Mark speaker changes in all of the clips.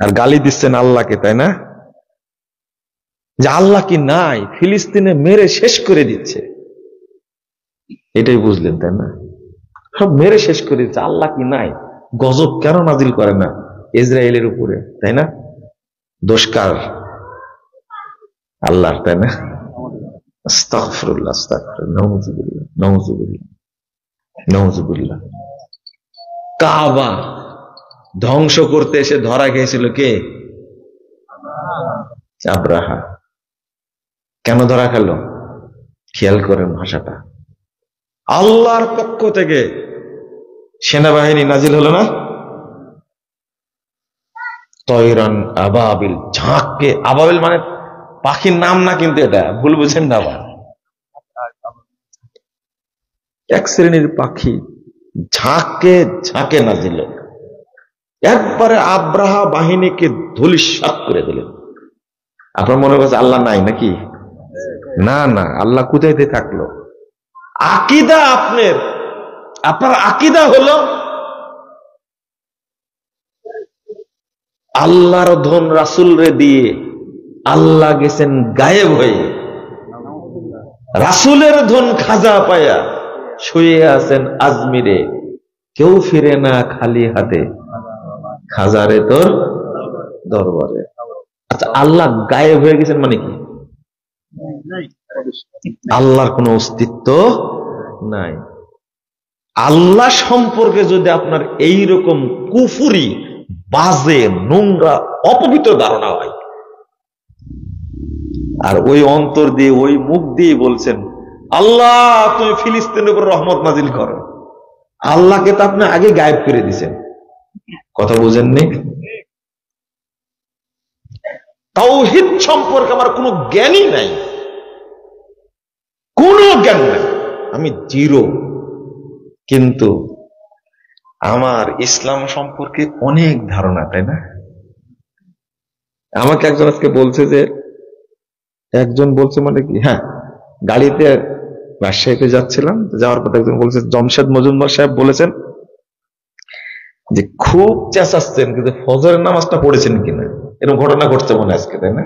Speaker 1: আর গালি দিচ্ছেন আল্লাহকে, তাই না? যে আল্লাহ কি নাই, ফিলিস্তিনে মেরে শেষ করে দিচ্ছে, এটাই বুঝলেন, তাই না? সব মেরে শেষ করে দিচ্ছে, আল্লাহ কি নাই, গজব কেন নাজিল করে না ইসরায়েলের উপরে, তাই না? দোষ কার? আল্লাহর, তাই না? আস্তাগফিরুল্লাহ, আস্তাগফিরুল্লাহ, নাউযুবিল্লাহ, নাউযুবিল্লাহ, নাউযুবিল্লাহ। কাবা ধ্বংস করতে এসে ধরা খেয়েছিল কে? আব্রাহা। কেন ধরা খেল? খেয়াল করেন ভাষাটা। আল্লাহর পক্ষ থেকে সেনাবাহিনী নাজিল হলো না, তয়রান আবাবিল, ঝাঁককে, আবাবিল মানে পাখির নাম না কিন্তু, এটা ভুল বুঝেন না আবার, এক শ্রেণীর পাখি, ঝাঁকে ঝাঁকে নাজিল, একবারে আব্রাহা বাহিনীকে ধূলিসাৎ করে দিলেন। আপনার মনে করছে আল্লাহ নাই নাকি? না না, আল্লাহ কোথায় থাকলো? আকীদা আপনার আকীদা হলো আল্লাহর ধন রাসূল রে দিয়ে আল্লাহ গেছেন গায়েব হয়ে, রাসূলের ধন খাজা পায়া শুয়ে আছেন আজমিরে, কেউ ফিরে না খালি হাতে, খাজারে তোর দরবারে। আচ্ছা, আল্লাহ গায়েব হয়ে গেছেন মানে কি? আল্লাহর কোনো অস্তিত্ব নাই। আল্লাহ সম্পর্কে যদি আপনার এইরকম কুফরি, বাজে, নোংরা, অপবিত্র ধারণা হয়, আর ওই অন্তর দিয়ে, ওই মুখ দিয়ে বলছেন আল্লাহ তুমি ফিলিস্তিনের উপর রহমত নাজিল করো, আল্লাহকে তো আপনি আগে গায়েব করে দিয়েছেন। কথা বুঝেননি? তাওহীদ সম্পর্কে আমার কোনো জ্ঞানই নাই, কোনো জ্ঞান নাই, আমি জিরো। কিন্তু আমার ইসলাম সম্পর্কে অনেক ধারণা, তাই না? আমাকে একজন আজকে বলছে যে, একজন বলছে মানে কি, হ্যাঁ, গাড়িতে রাজশাহীতে যাচ্ছিলাম, যাওয়ার পর একজন বলছে, জমশেদ মজুমদার সাহেব বলেছেন যে খুব চেঁচাচ্ছেন কিন্তু ফজরের নামাজটা পড়েছেন কিনা, এরকম ঘটনা ঘটছে মনে আজকে, তাই না?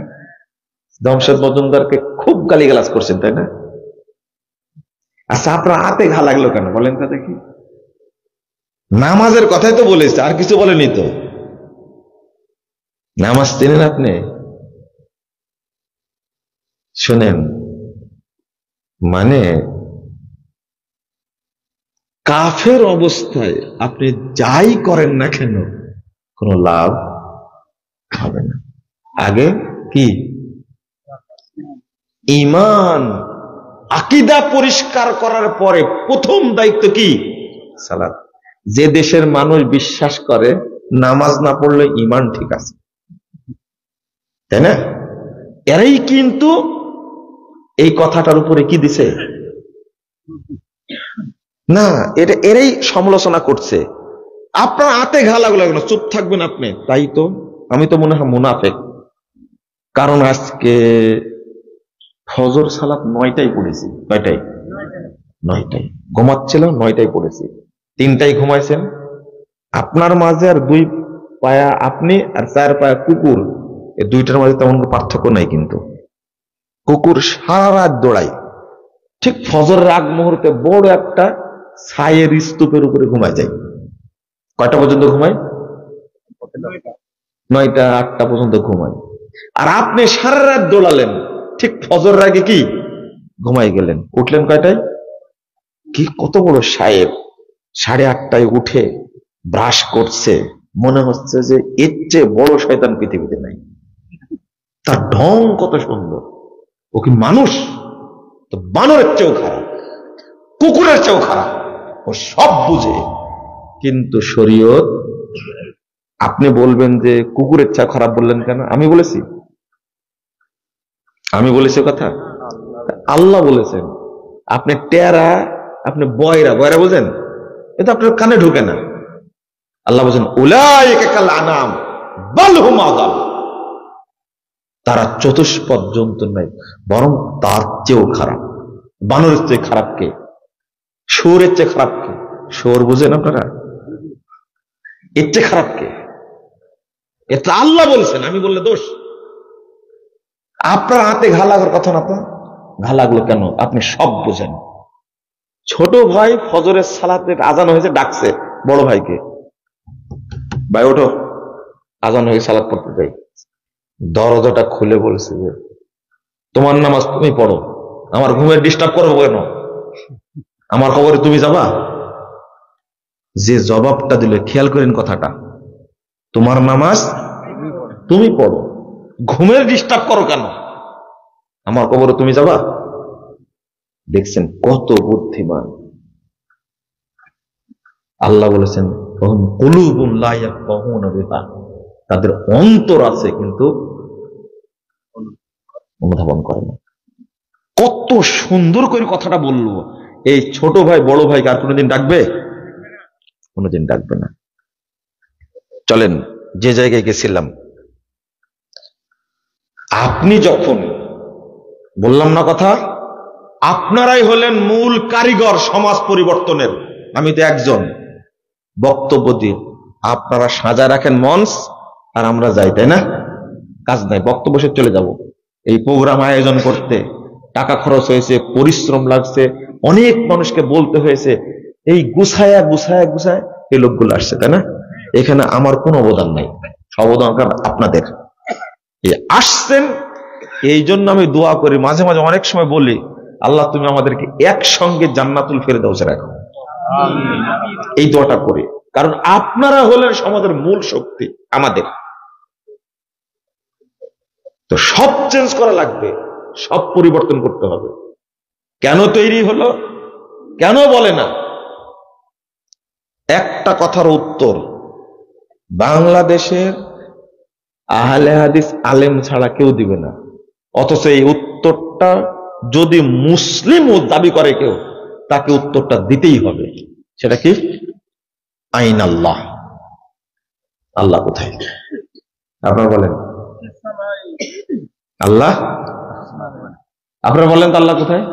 Speaker 1: জমশেদ মজুমদারকে খুব গালিগালাজ করছেন, তাই না? আচ্ছা, আপনার হাতে ঘা লাগলো কেন বলেন তো দেখি? নামাজের কথাই তো বলেছে, আর কিছু বলেনি তো। নামাজ চেনেন আপনি? শোনেন, মানে কাফের অবস্থায় আপনি যাই করেন না কেন কোনো লাভ হবে না। আগে কি? ঈমান, আকীদা পরিষ্কার করার পরে প্রথম দায়িত্ব কি? সালাত। যে দেশের মানুষ বিশ্বাস করে নামাজ না পড়লে ঈমান ঠিক আছে, তাই না? এরাই কিন্তু এই কথাটার উপরে কি দিছে না, এটা এরাই সমালোচনা করছে। আপনার হাতে ঘা লাগলো কেন? চুপ থাকবেন আপনি? তাই তো, আমি তো মনে হয় মুনাফেক। কারণ আজকে ফজর সালাত 9টায় পড়েছি। কয়টায়? 9টায়। ঘুমাচ্ছিলাম 9টায় পড়েছি, 3টায় ঘুমাইছেন। আপনার মাঝে আর 2 পায়া আপনি আর 4 পায়া কুকুর, এই দুইটার মাঝে তেমন পার্থক্য নাই। কিন্তু কুকুর সারা রাত দৌড়ায়, ঠিক ফজরের আগ মুহূর্তে বড় একটা ছায়ের স্তূপের উপরে ঘুমায় যায়। কয়টা পর্যন্ত ঘুমায়? 9টা 8টা পর্যন্ত ঘুমায়। আর আপনি সারা রাত দৌড়ালেন, ঠিক ফজরের আগে কি ঘুমাই গেলেন, উঠলেন কয়টায়? কি কত বড় সাহেব, 8:30টায় উঠে ব্রাশ করছে, মনে হচ্ছে যে এর চেয়ে বড় শয়তান পৃথিবীতে নাই। তার ঢং কত সুন্দর। ও কি মানুষ? তো বানরের চেয়েও খারাপ, কুকুরের চেয়েও খারাপ, ও সব বুঝে। কিন্তু শরীয়ত, আপনি বলবেন যে কুকুরের চেয়ে খারাপ বললেন কেন? আমি বলেছি? আমি বলেছি কথা? আল্লাহ বলেছেন। আপনি টেরা, আপনি বয়রা, বয়রা বুঝেন? এটা আপনার কানে ঢুকে না। আল্লাহ বলেছেন উলাইকা কাল আনাম বাল হুম আযাল, তারা চতুষ্পদ জন্তু নাই, বরং তার চেয়েও খারাপ। বানরের চেয়ে খারাপ কে? শুয়োরের চেয়ে খারাপ কে? শুয়োর বুঝেন আপনারা? এর চেয়ে খারাপ কে? এটা আল্লাহ বলছেন, আমি বললে দোষ। আপনার হাতে ঘা লাগার কথা না, আপনার ঘা লাগলো কেন? আপনি সব বোঝেন। ছোট ভাই ফজরের সালাতে আজান হয়েছে, ডাকছে বড় ভাইকে, ভাই ওঠো, আজান হয়ে সালাত পড়তে যাই। দরজাটা খুলে বলছে যে তোমার নামাজ তুমি পড়ো, আমার ঘুমের ডিস্টার্ব করবো কেন? আমার কবরে তুমি যাবা? যে জবাবটা দিল, খেয়াল করেন কথাটা, তোমার নামাজ তুমি পড়ো, ঘুমের ডিস্টার্ব করো কেন? আমার কবরে তুমি যাবা? দেখছেন কত বুদ্ধিমান। আল্লাহ বলেছেন কুলুবুন লা ইয়াফকাহুনা বিহা, তাদের অন্তর আছে কিন্তু অনুধাবন করে না। কত সুন্দর করে কথাটা বললো। এই ছোট ভাই বড় ভাইকে আর কোনোদিন ডাকবে? কোনোদিন ডাকবে না। চলেন, যে জায়গায় গেছিলাম, আপনি যখন বললাম না কথা, আপনারাই হলেন মূল কারিগর সমাজ পরিবর্তনের। আমি তো একজন বক্তব্য দিই, আপনারা সাজায় রাখেন মঞ্চ আর আমরা যাই, তাই না? কাজ নাই, বক্তব্য সে চলে যাব। এই প্রোগ্রাম আয়োজন করতে টাকা খরচ হয়েছে, পরিশ্রম লাগছে, অনেক মানুষকে বলতে হয়েছে, এই গুছায়া গুছায়া গুছায় এই লোকগুলো আসছে, তাই না? এখানে আমার কোনো অবদান নাই, অবদান আপনাদের। আসছেন এই জন্য আমি দোয়া করি, মাঝে মাঝে অনেক সময় বলি, আল্লাহ তুমি আমাদেরকে একসঙ্গে জান্নাতুল ফেরদাউসে রাখো, এই দোয়াটা করি। কারণ আপনারা হলেন সমাজের মূল শক্তি। আমাদের তো সব চেঞ্জ করা লাগবে, সব পরিবর্তন করতে হবে। কেন তৈরি হলো, কেন বলে না? একটা কথার উত্তর বাংলাদেশের আহলে হাদিস আলেম ছাড়া কেউ দিবে না। অথচ এই উত্তরটা যদি মুসলিম দাবি করে কেউ, তাকে উত্তরটা দিতেই হবে। সেটা কি? আইন আল্লাহ, আল্লাহ কোথায়? আপনারা বলেন আল্লাহ, আপনারা বলেন তো আল্লাহ কোথায়?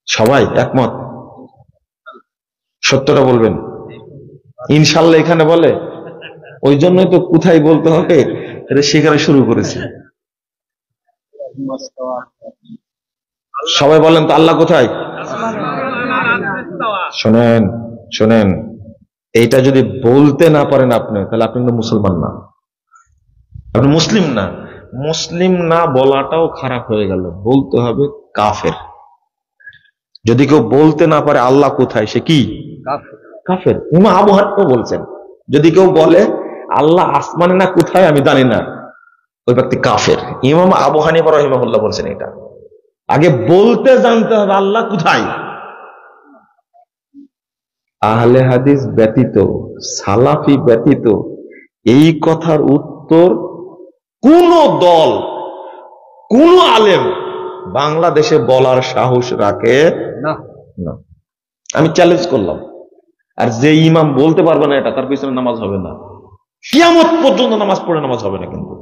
Speaker 1: সবাই একমত? সত্যটা বলবেন ইনশাল্লাহ। এখানে বলে, ওই জন্যই তো কোথায় বলতে হবে এটা সেখানে শুরু করেছে। সবাই বলেন তো আল্লাহ কোথায়? শোনেন শোনেন, এইটা যদি বলতে না পারেন আপনি, তাহলে আপনি কিন্তু মুসলমান না, আপনি মুসলিম না। মুসলিম না বলাটাও খারাপ হয়ে গেল, বলতে হবে কাফের। যদি কেউ বলতে না পারে আল্লাহ কোথায়, সে কি? কাফের। ইমাম আবু হানিফা বলছেন, যদি কেউ বলে আল্লাহ আসমানে না কোথায় আমি জানি না, ওই ব্যক্তি কাফের। ইমাম আবু হানিফা রাহিমাহুল্লাহ বলছেন এটা। আগে বলতে জানতে হবে আল্লাহ কোথায়। আহলে হাদিস ব্যতীত, সালাফি ব্যতীত এই কথার উত্তর কোন দল, কোন আলেম বাংলাদেশে বলার সাহস রাখে না। আমি চ্যালেঞ্জ করলাম। আর যে ইমাম বলতে পারবে না এটা, তার পিছনে নামাজ হবে না, কিয়ামত পর্যন্ত নামাজ পড়ে নামাজ হবে না। কিন্তু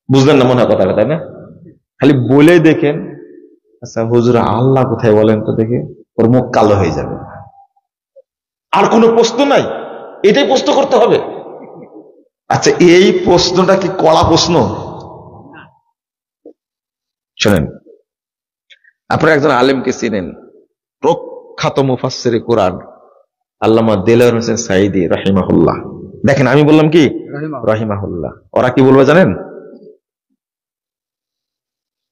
Speaker 1: বুঝলেন না মনে হয় কথাটা, তাই না? খালি বলে দেখেন, আচ্ছা হুজুর আল্লাহ কোথায় বলেন তো দেখে, ওর মুখ কালো হয়ে যাবে। আর কোনো প্রশ্ন নাই, এটাই প্রশ্ন করতে হবে। আচ্ছা এই প্রশ্নটা কি কড়া প্রশ্ন? শোনেন, আপনারা একজন আলেমকে চিনেন, প্রখ্যাত মুফাসসিরে কোরআন আল্লামা দেলাওয়ার হোসেন সাঈদী রাহিমাহুল্লাহ। দেখেন আমি বললাম কি রাহিমাহুল্লাহ, ওরা কি বলবে জানেন?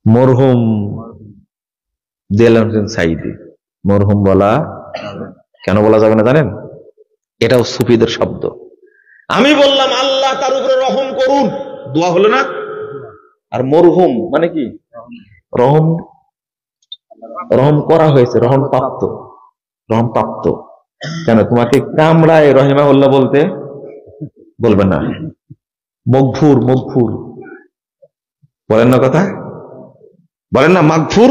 Speaker 1: মরহুম দেলাওয়ার হোসেন সাঈদী। মরহুম বলা কেন বলা যাবে না জানেন? এটাও সুফিদের শব্দ। আমি বললাম আল্লাহ তার উপরে রহম করুন, দোয়া হলো না? আর মরহুম মানে কি? রহম, রহম করা হয়েছে, রহম প্রাপ্ত, রহম প্রাপ্ত। কেন তোমাকে কামড়ায় রহিমাহুল্লাহ বলতে বলবে না? মগফুর, মগফুর বলেন না কথা, বলেন না মাগফুর?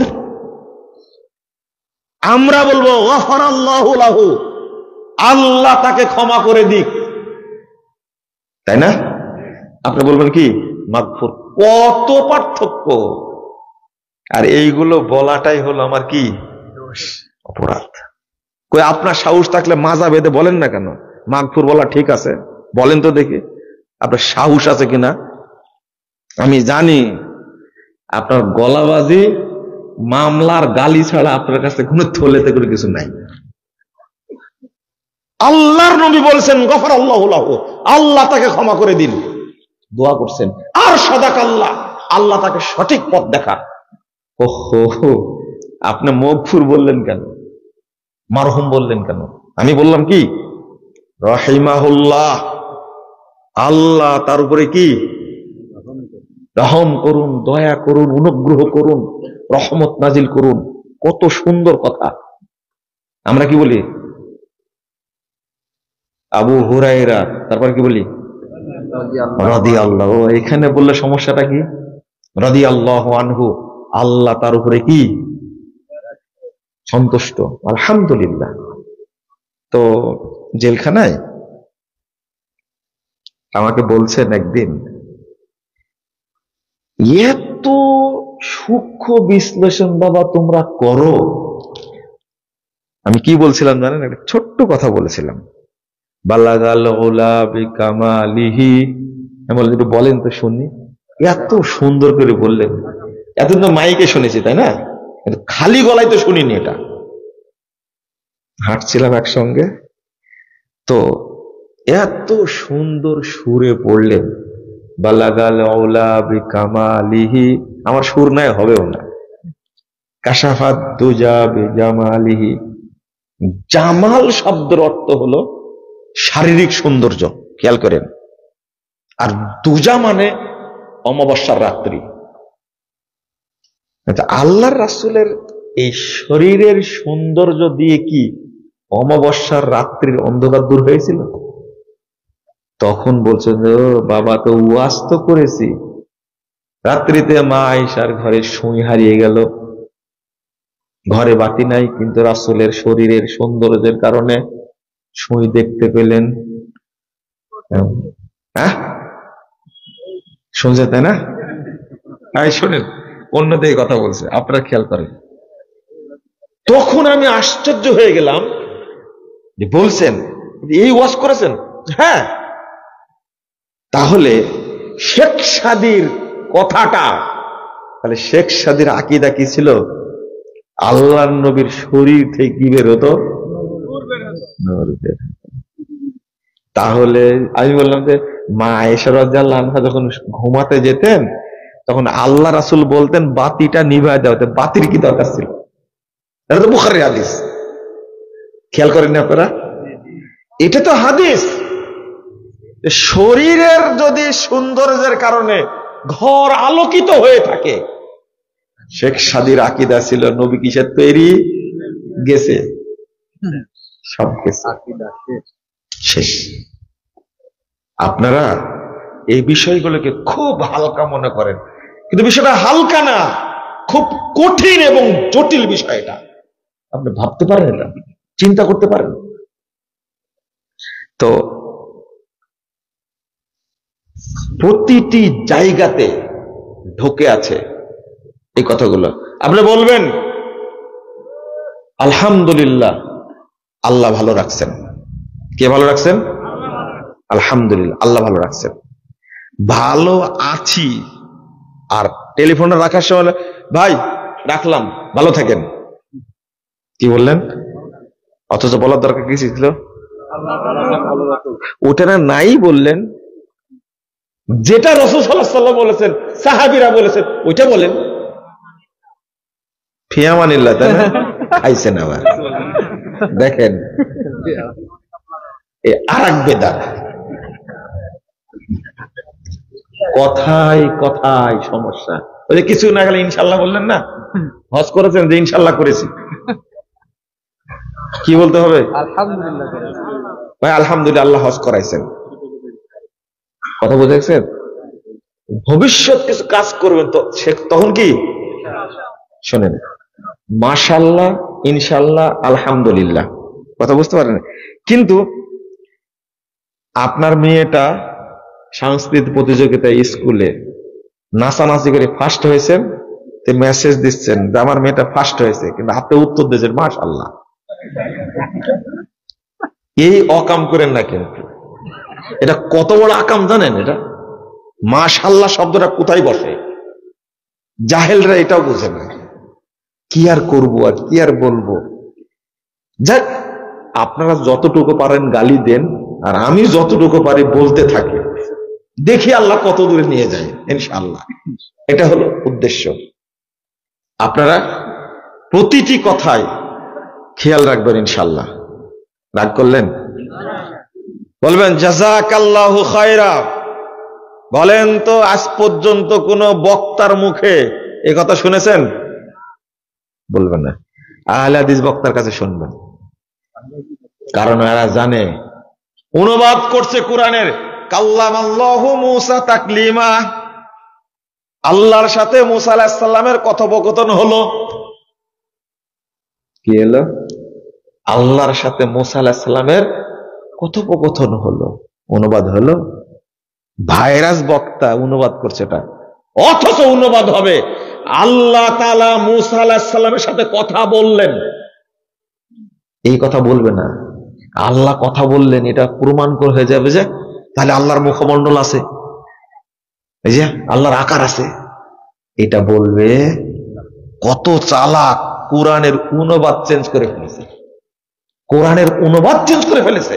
Speaker 1: আমরা বলবো গফারাল্লাহু লাহু, আল্লাহ তাকে ক্ষমা করে দিক, তাই না? আপনি বলবেন কি? মাগফুর। কত পার্থক্য! আর এইগুলো বলাটাই হলো আমার কি অপরাধ। কই আপনার সাহস থাকলে মাজা বেঁধে বলেন না কেন? মাগফুর বলা ঠিক আছে, বলেন তো দেখি। আপনার সাহস আছে কিনা? আমি জানি আপনার গলাবাজি, মামলার গালি ছাড়া আপনার কাছে কোনো থলেতে করে কিছু নাই। আল্লাহর নবী বলছেন গফার আল্লাহু লাহু, আল্লাহ তাকে ক্ষমা করে দিন, দোয়া করছেন। আর সাদাক আল্লাহ, আল্লাহ তাকে সঠিক পথ দেখান। ওহো, আপনি মগফুর বললেন কেন, মারহুম বললেন কেন? আমি বললাম কি রাহিমাহুল্লাহ, আল্লাহ তার উপরে কি রহম করুন, দয়া করুন, অনুগ্রহ করুন, রহমত নাজিল করুন। কত সুন্দর কথা। আমরা কি বলি আবু হুরায়রা, তারপর কি বলি রাদিয়াল্লাহু। এখানে বললে সমস্যাটা কি? রাদিয়াল্লাহু আনহু, আল্লাহ তার উপরে কি সন্তুষ্ট, আলহামদুলিল্লাহ। তো জেলখানায় আমাকে বলছেন একদিন, এত সূক্ষ্ম বিশ্লেষণ বাবা তোমরা করো। আমি কি বলছিলাম জানেন? একটা ছোট্ট কথা বলেছিলাম, বালাগাল উলা বিকামালিহি। আমি বললাম একটু বলেন তো শুনি। এত সুন্দর করে বললেন, এতদিন তো মাইকে শুনেছি তাই না, খালি গলায় তো শুনিনি। এটা হাঁটছিলাম একসঙ্গে, তো এত সুন্দর সুরে পড়লেন বালাগাল উলা বিকামালিহি। আমার সুর নাই, হবেও না। কাশাফাত দুজা বিজামালিহি। জামাল শব্দের অর্থ হলো শারীরিক সৌন্দর্য, খেয়াল করেন। আর দুজা মানে অমাবস্যার রাত্রি। আল্লাহর রাসূলের এই শরীরের সৌন্দর্য দিয়ে কি অমাবস্যার রাত্রির অন্ধকার দূর হয়েছিল? তখন বলছেন ও বাবা, তো ওয়াজ তো করেছি, রাত্রিতে মা আয়েশার ঘরে সুই হারিয়ে গেল, ঘরে বাতি নাই, কিন্তু রাসূলের শরীরের সৌন্দর্যের কারণে সুই দেখতে পেলেন। হ্যাঁ শুনছে তাই না? শোনেন, অন্যদিকে কথা বলছে, আপনারা খেয়াল করেন। তখন আমি আশ্চর্য হয়ে গেলাম যে বলছেন এই ওয়াজ করেছেন। হ্যাঁ, তাহলে শেখ সাদির কথাটা, তাহলে শেখ সাদির আকীদা কি ছিল? আল্লাহর নবীর শরীর থেকে কি বের হতো? নূর বের হতো। তাহলে আমি বললাম যে মা আয়েশা রাদিয়াল্লাহু আনহা যখন ঘুমাতে যেতেন, তখন আল্লাহ রাসূল বলতেন বাতিটা নিভায় দাও। বাতির কি দরকার ছিল? এটা তো বুখারীর হাদিস, খেয়াল করেন না আপনারা? এটা তো হাদিস। শরীরের যদি সৌন্দর্যের কারণে ঘর আলোকিত হয়ে থাকে, শেখ সাদির আকীদা ছিল নবী কিসের তৈরি? গেছে, সব গেছে, শেষ। আপনারা এই বিষয়গুলোকে খুব হালকা মনে করেন, কিন্তু বিষয়টা হালকা না, খুব কঠিন এবং জটিল বিষয়। এটা আপনি ভাবতে পারেন, এটা চিন্তা করতে পারেন। তো প্রতিটি জায়গাতে ঢোকে আছে এই কথাগুলো। আপনি বলবেন আলহামদুলিল্লাহ, আল্লাহ ভালো রাখছেন। কে ভালো রাখছেন? আলহামদুলিল্লাহ, আল্লাহ ভালো রাখছেন। ভালো আছি, আর টেলিফোনটা রাখার সময় ভাই রাখলাম, ভালো থাকেন, কি বললেন? অথচ বলার দরকার কি ছিল? ওটা না নাই বললেন। যেটা রাসূল সাল্লাল্লাহু আলাইহি ওয়াসাল্লাম বলেছেন, সাহাবীরা বলেছেন, ওইটা বলেন। ফিয়ামানিল্লাহ, তাই না? খাইছেন আবার। দেখেন এই আরেক বেদাত। কথায় কথায় সমস্যা। ওই যে কিছু না গেলে ইনশাল্লাহ বললেন না, হজ করেছেন যে ইনশাল্লাহ করেছি, কি বলতে হবে? আলহামদুলিল্লাহ ভাই, আলহামদুলিল্লাহ, আল্লাহ হজ করাইছেন। কথা বুঝেছেন? ভবিষ্যৎ কিছু কাজ করবেন তো তখন কি শোনেন, মাশাআল্লাহ, ইনশাআল্লাহ, আলহামদুলিল্লাহ, কথা বুঝতে পারেন? কিন্তু আপনার মেয়েটা সাংস্কৃতিক প্রতিযোগিতায় স্কুলে নাচানাচি করে ফার্স্ট হয়েছেন, মেসেজ দিচ্ছেন যে আমার মেয়েটা ফার্স্ট হয়েছে, কিন্তু হাতে উত্তর দিয়েছেন মাশাআল্লাহ। এই অকাম করেন না কিন্তু, এটা কত বড় আকাম জানেন? এটা মাশাআল্লাহ শব্দটা কোথায় বসে? জাহেলরা এটাও বোঝে না। কি আর করবো, আর কি আর বলবো। যাক, আপনারা যতটুকু পারেন গালি দেন, আর আমি যতটুকু পারি বলতে থাকি, দেখি আল্লাহ কত দূরে নিয়ে যায় ইনশাআল্লাহ। এটা হলো উদ্দেশ্য। আপনারা প্রতিটি কথায় খেয়াল রাখবেন ইনশাআল্লাহ। রাগ করলেন? বলবেন জাযাকাল্লাহু খায়রা। বলেন তো আজ পর্যন্ত কোন বক্তার মুখে এ কথা শুনেছেন? বলবেন না। আহলে হাদিস বক্তার কাছে শুনবেন, কারণ এরা জানে অনুবাদ করছে কোরআনের কাল্লামাল্লাহু মূসা তাকলিমা। আল্লাহর সাথে মূসা আলাইহিস সালামের কথোপকথন হলো। কি হলো? আল্লাহর সাথে মূসা আলাইহিস সালামের কথোপকথন হলো। অনুবাদ হলো। ভাইরাস বক্তা অনুবাদ করছে এটা, অথচ অনুবাদ হবে আল্লাহ তাআলা মূসা আলাইহিস সালামের সাথে কথা বললেন। এই কথা বলবে না। আল্লাহ কথা বললেন, এটা প্রমাণ করে হয়ে যাবে যে তাহলে আল্লাহর মুখমণ্ডল আছে, এই যে আল্লাহর আকার আছে। এটা বলবে কত চালাক, কোরআনের অনুবাদ চেঞ্জ করে ফেলেছে। কোরআনের অনুবাদ চেঞ্জ করে ফেলেছে।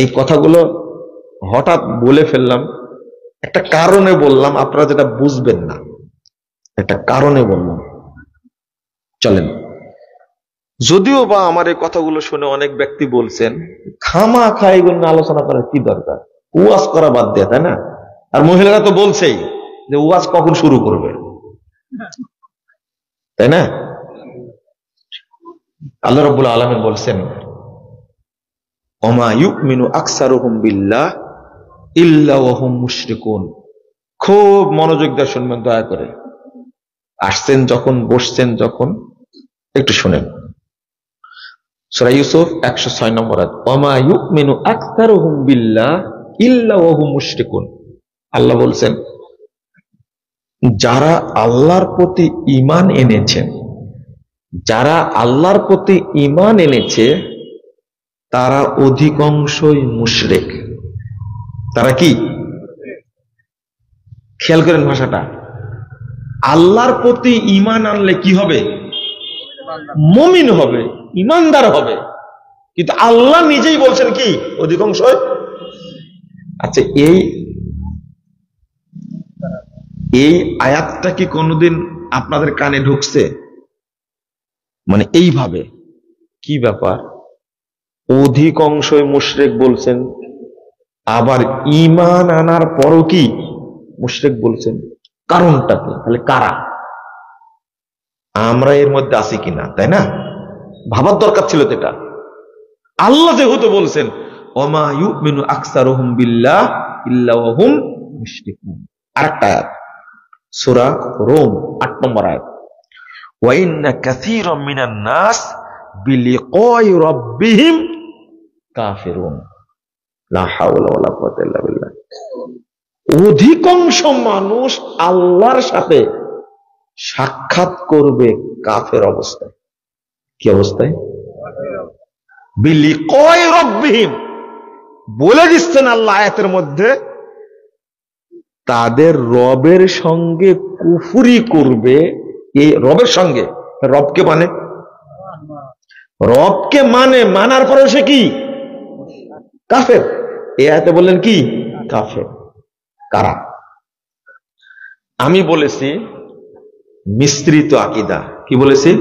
Speaker 1: এই কথাগুলো হঠাৎ বলে ফেললাম, একটা কারণে বললাম, আপনারা যেটা বুঝবেন না, একটা কারণে বললাম। চলেন, যদিও বা আমার এই কথাগুলো শুনে অনেক ব্যক্তি বলছেন খামাখা এগুলো নিয়ে আলোচনা করার কি দরকার, ওয়াজ করা বাদ দেয়া, তাই না? আর মহিলারা তো বলছেই যে ওয়াজ কখন শুরু করবে, তাই না? আল্লাহ রাব্বুল আলামিন বলছেন ওমা ইউমিনু আকসারুহুম বিল্লাহ ইল্লা ওয়া হুম মুশরিকুন। খুব মনোযোগ দিয়ে শুনবেন দয়া করে। আসছেন যখন, বসছেন যখন, একটু শুনেন। সূরা ইউসুফ 106 নম্বর আয়াত, ওমা ইউমিনু আকসারুহুম বিল্লাহ ইল্লা ওয়া হুম মুশরিকুন। আল্লাহ বলছেন যারা আল্লাহর প্রতি ঈমান এনেছেন, যারা আল্লাহর প্রতি ঈমান এনেছে তারা অধিকাংশই মুশরিক। তারা কি? খেয়াল করেন ভাষাটা। আল্লাহর প্রতি ঈমান আনলে কি হবে? মুমিন হবে, ঈমানদার হবে। কিন্তু আল্লাহ নিজেই বলছেন কি? অধিকাংশই। আচ্ছা, এই আয়াতটা কি কোনোদিন আপনাদের কানে ঢুকছে? মানে এইভাবে কি ব্যাপার, অধিকাংশই মুশরিক বলছেন, আবার ঈমান আনার পরও কি মুশরিক বলছেন? কারণটা কি? তাহলে কারা? আমরা এর মধ্যে আছি কিনা, তাই না? ভাবার দরকার ছিল তো এটা। আল্লাহ যেহেতু বলছেন ওমা ইউমিনু আকসারুহুম বিল্লাহ ইল্লা ওয়া হুম মুশরিকুন। আরেকটা আয়াত সূরা রুম 8 নম্বর আয়াত, ওয়া ইন্না কাসীরাম মিনান নাস বিলিকাই রাব্বিহিম কাফিরুন লা হাওলা ওয়ালা কুওয়াতা ইল্লা বিল্লাহ। অধিকাংশ মানুষ আল্লাহর সাথে সাক্ষাৎ করবে কাফের অবস্থায়। কি অবস্থায়? বিলিকাই রাব্বিহিম। বলে দিচ্ছেন আল্লাহ আয়াতের মধ্যে, তাদের রবের সঙ্গে কুফরি করবে। এই রবের সঙ্গে, রবকে মানে, রবকে মানে, মানার পরে সে কি? কাফের। এই আয়াতে বললেন কি? কাফের। কারা? আমি বলেছি মিশ্রিত আকীদা। কি বলেছি?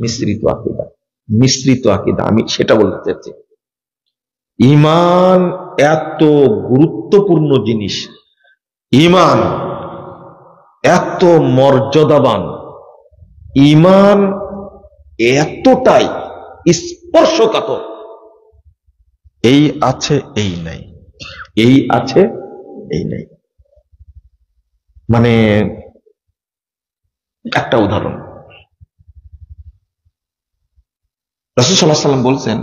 Speaker 1: মিশ্রিত আকীদা। মিশ্রিত আকীদা, আমি সেটা বলতে চাচ্ছি। ঈমান এত গুরুত্বপূর্ণ জিনিস, ঈমান এত মর্যাদাবান, ঈমান এতটাই স্পর্শকাতর। এই আছে এই নাই, এই আছে এই নাই। মানে একটা উদাহরণ, রাসূল সাল্লাল্লাহু আলাইহি ওয়াসাল্লাম বলছেন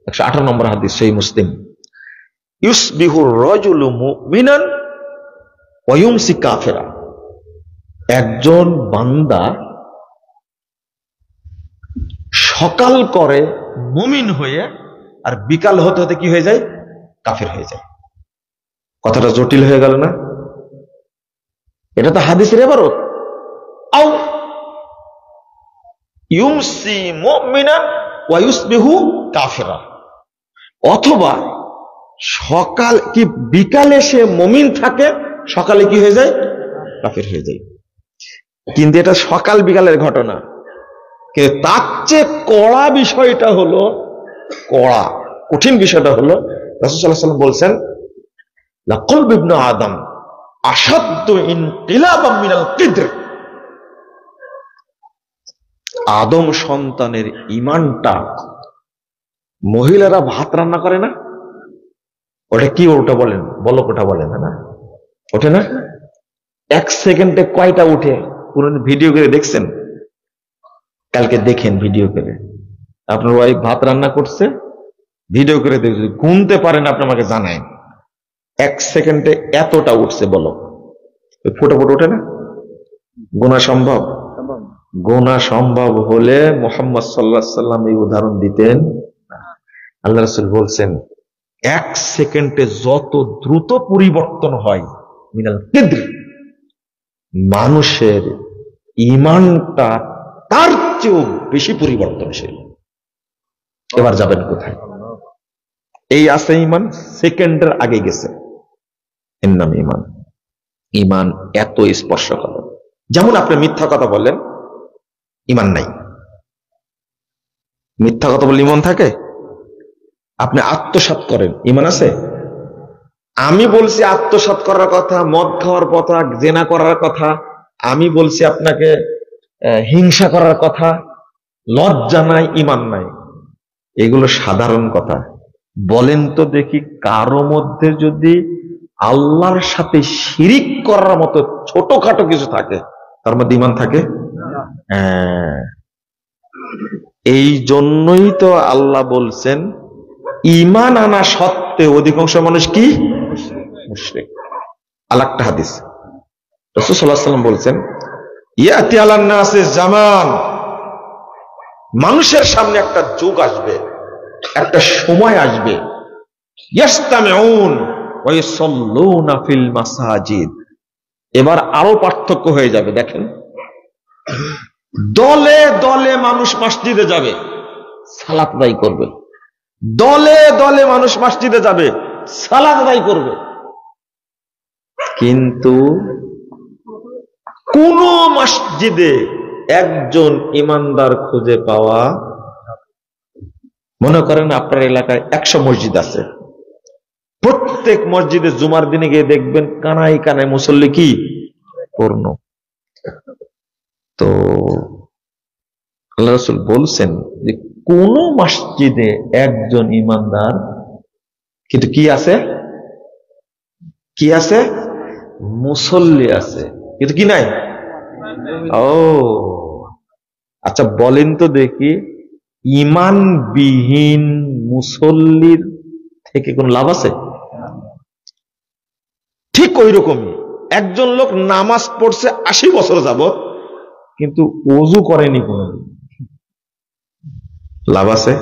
Speaker 1: 118 নম্বর হাদিস, সহিহ মুসলিম, ইউসবিহুর রাজুলু মুমিনান ওয়া ইউমসি কাফিরা। একজন বান্দা সকাল করে মুমিন হয়ে আর বিকাল হতে হতে কি হয়ে যায়? কাফের হয়ে যায়। কথাটা জটিল হয়ে গেল না? এটা তো হাদিসের ইবারত। আও ইউমসি মুমিনান ওয়া ইউসবিহু কাফিরা, অথবা সকাল কি বিকালে সে মুমিন থাকে, সকালে কি হয়ে যায়? কাফের হয়ে যায়। কিন্তু এটা সকাল বিকালের ঘটনা। কিন্তু তার চেয়ে কড়া বিষয়টা হলো, কড়া কঠিন বিষয়টা হলো, রাসূল সাল্লাল্লাহু আলাইহি ওয়াসাল্লাম বলছেন লাকলবু ইবনে আদম আশাদ্দু ইনকিলাবাম মিনাল কিদ্র, আদম সন্তানের ঈমানটা, মহিলারা ভাত রান্না করে না, ওটা কি ওটা বলেন, বলো ওটা বলেন না, ওঠে না? 1 সেকেন্ডে কয়টা উঠে? পুরনো ভিডিও করে দেখছেন? কালকে দেখেন ভিডিও করে, আপনার ওয়াইফ ভাত রান্না করছে, ভিডিও করে দেখছেন, গুনতে পারেন আপনি আমাকে জানায় 1 সেকেন্ডে এতটা উঠছে, বলো ফোটা ফোটা ওঠে না? গোনা সম্ভব? গোনা সম্ভব হলে মুহাম্মদ সাল্লাল্লাহু আলাইহি ওয়াসাল্লাম এই উদাহরণ দিতেন। আল্লাহ রাসূল বলছেন 1 সেকেন্ডে যত দ্রুত পরিবর্তন হয় মিনাল কিদ্র, মানুষের ঈমানটা তার চেয়েও বেশি পরিবর্তনশীল। এবার যাবেন কোথায়? এই আছে ঈমান, সেকেন্ডের আগে গেছে, এর নাম ঈমান। ঈমান এত স্পর্শকাতর। যেমন আপনি মিথ্যা কথা বলেন, ঈমান নাই। মিথ্যা কথা বললে ঈমান থাকে? আপনি আত্মসাৎ করেন, ঈমান আছে? আমি বলছি আত্মসাৎ করার কথা, মদ খাওয়ার কথা, জেনা করার কথা, আমি বলছি আপনাকে হিংসা করার কথা, লজ্জা নাই, ঈমান নাই, এগুলো সাধারণ কথা। বলেন তো দেখি, কারো মধ্যে যদি আল্লাহর সাথে শিরিক করার মতো ছোটখাটো কিছু থাকে, তার মধ্যে ঈমান থাকে? এই জন্যই তো আল্লাহ বলছেন ঈমান আনা সত্ত্বেও অধিকাংশ মানুষ কি? মুশরিক। আরেকটা হাদিস রাসূল সাল্লাল্লাহু আলাইহি ওয়াসাল্লাম বলছেন ইয়াতি আলান নাসে জামান, মানুষের সামনে একটা যুগ আসবে, একটা সময় আসবে, ইয়াস্তামিউন ওয়া ইউসাল্লুনা ফিল মাসাজিদ। এবার আরো পার্থক্য হয়ে যাবে, দেখেন, দলে দলে মানুষ মসজিদে যাবে, সালাত আদায় করবে, দলে দলে মানুষ মসজিদে যাবে, সালাত আদায় করবে, কিন্তু কোন মসজিদে একজন ইমানদার খুঁজে পাওয়া, মনে করেন আপনার এলাকায় 100 মসজিদ আছে, প্রত্যেক মসজিদে জুমার দিনে গিয়ে দেখবেন কানায় কানায় মুসল্লি কি পূর্ণ। তো আল্লাহ রাসূল বলছেন যে কোন মসজিদে একজন ইমানদার, কিন্তু কি আছে? কি আছে? মুসল্লি আছে, কিন্তু কি নাই? ও আচ্ছা, বলেন তো দেখি, ঈমানবিহীন মুসল্লির থেকে কোন লাভ আছে? ঠিক ওই রকমই একজন লোক নামাজ পড়ছে 80 বছর যাবত, কিন্তু ওযু করেনি কোনদিন, লাভ আছে?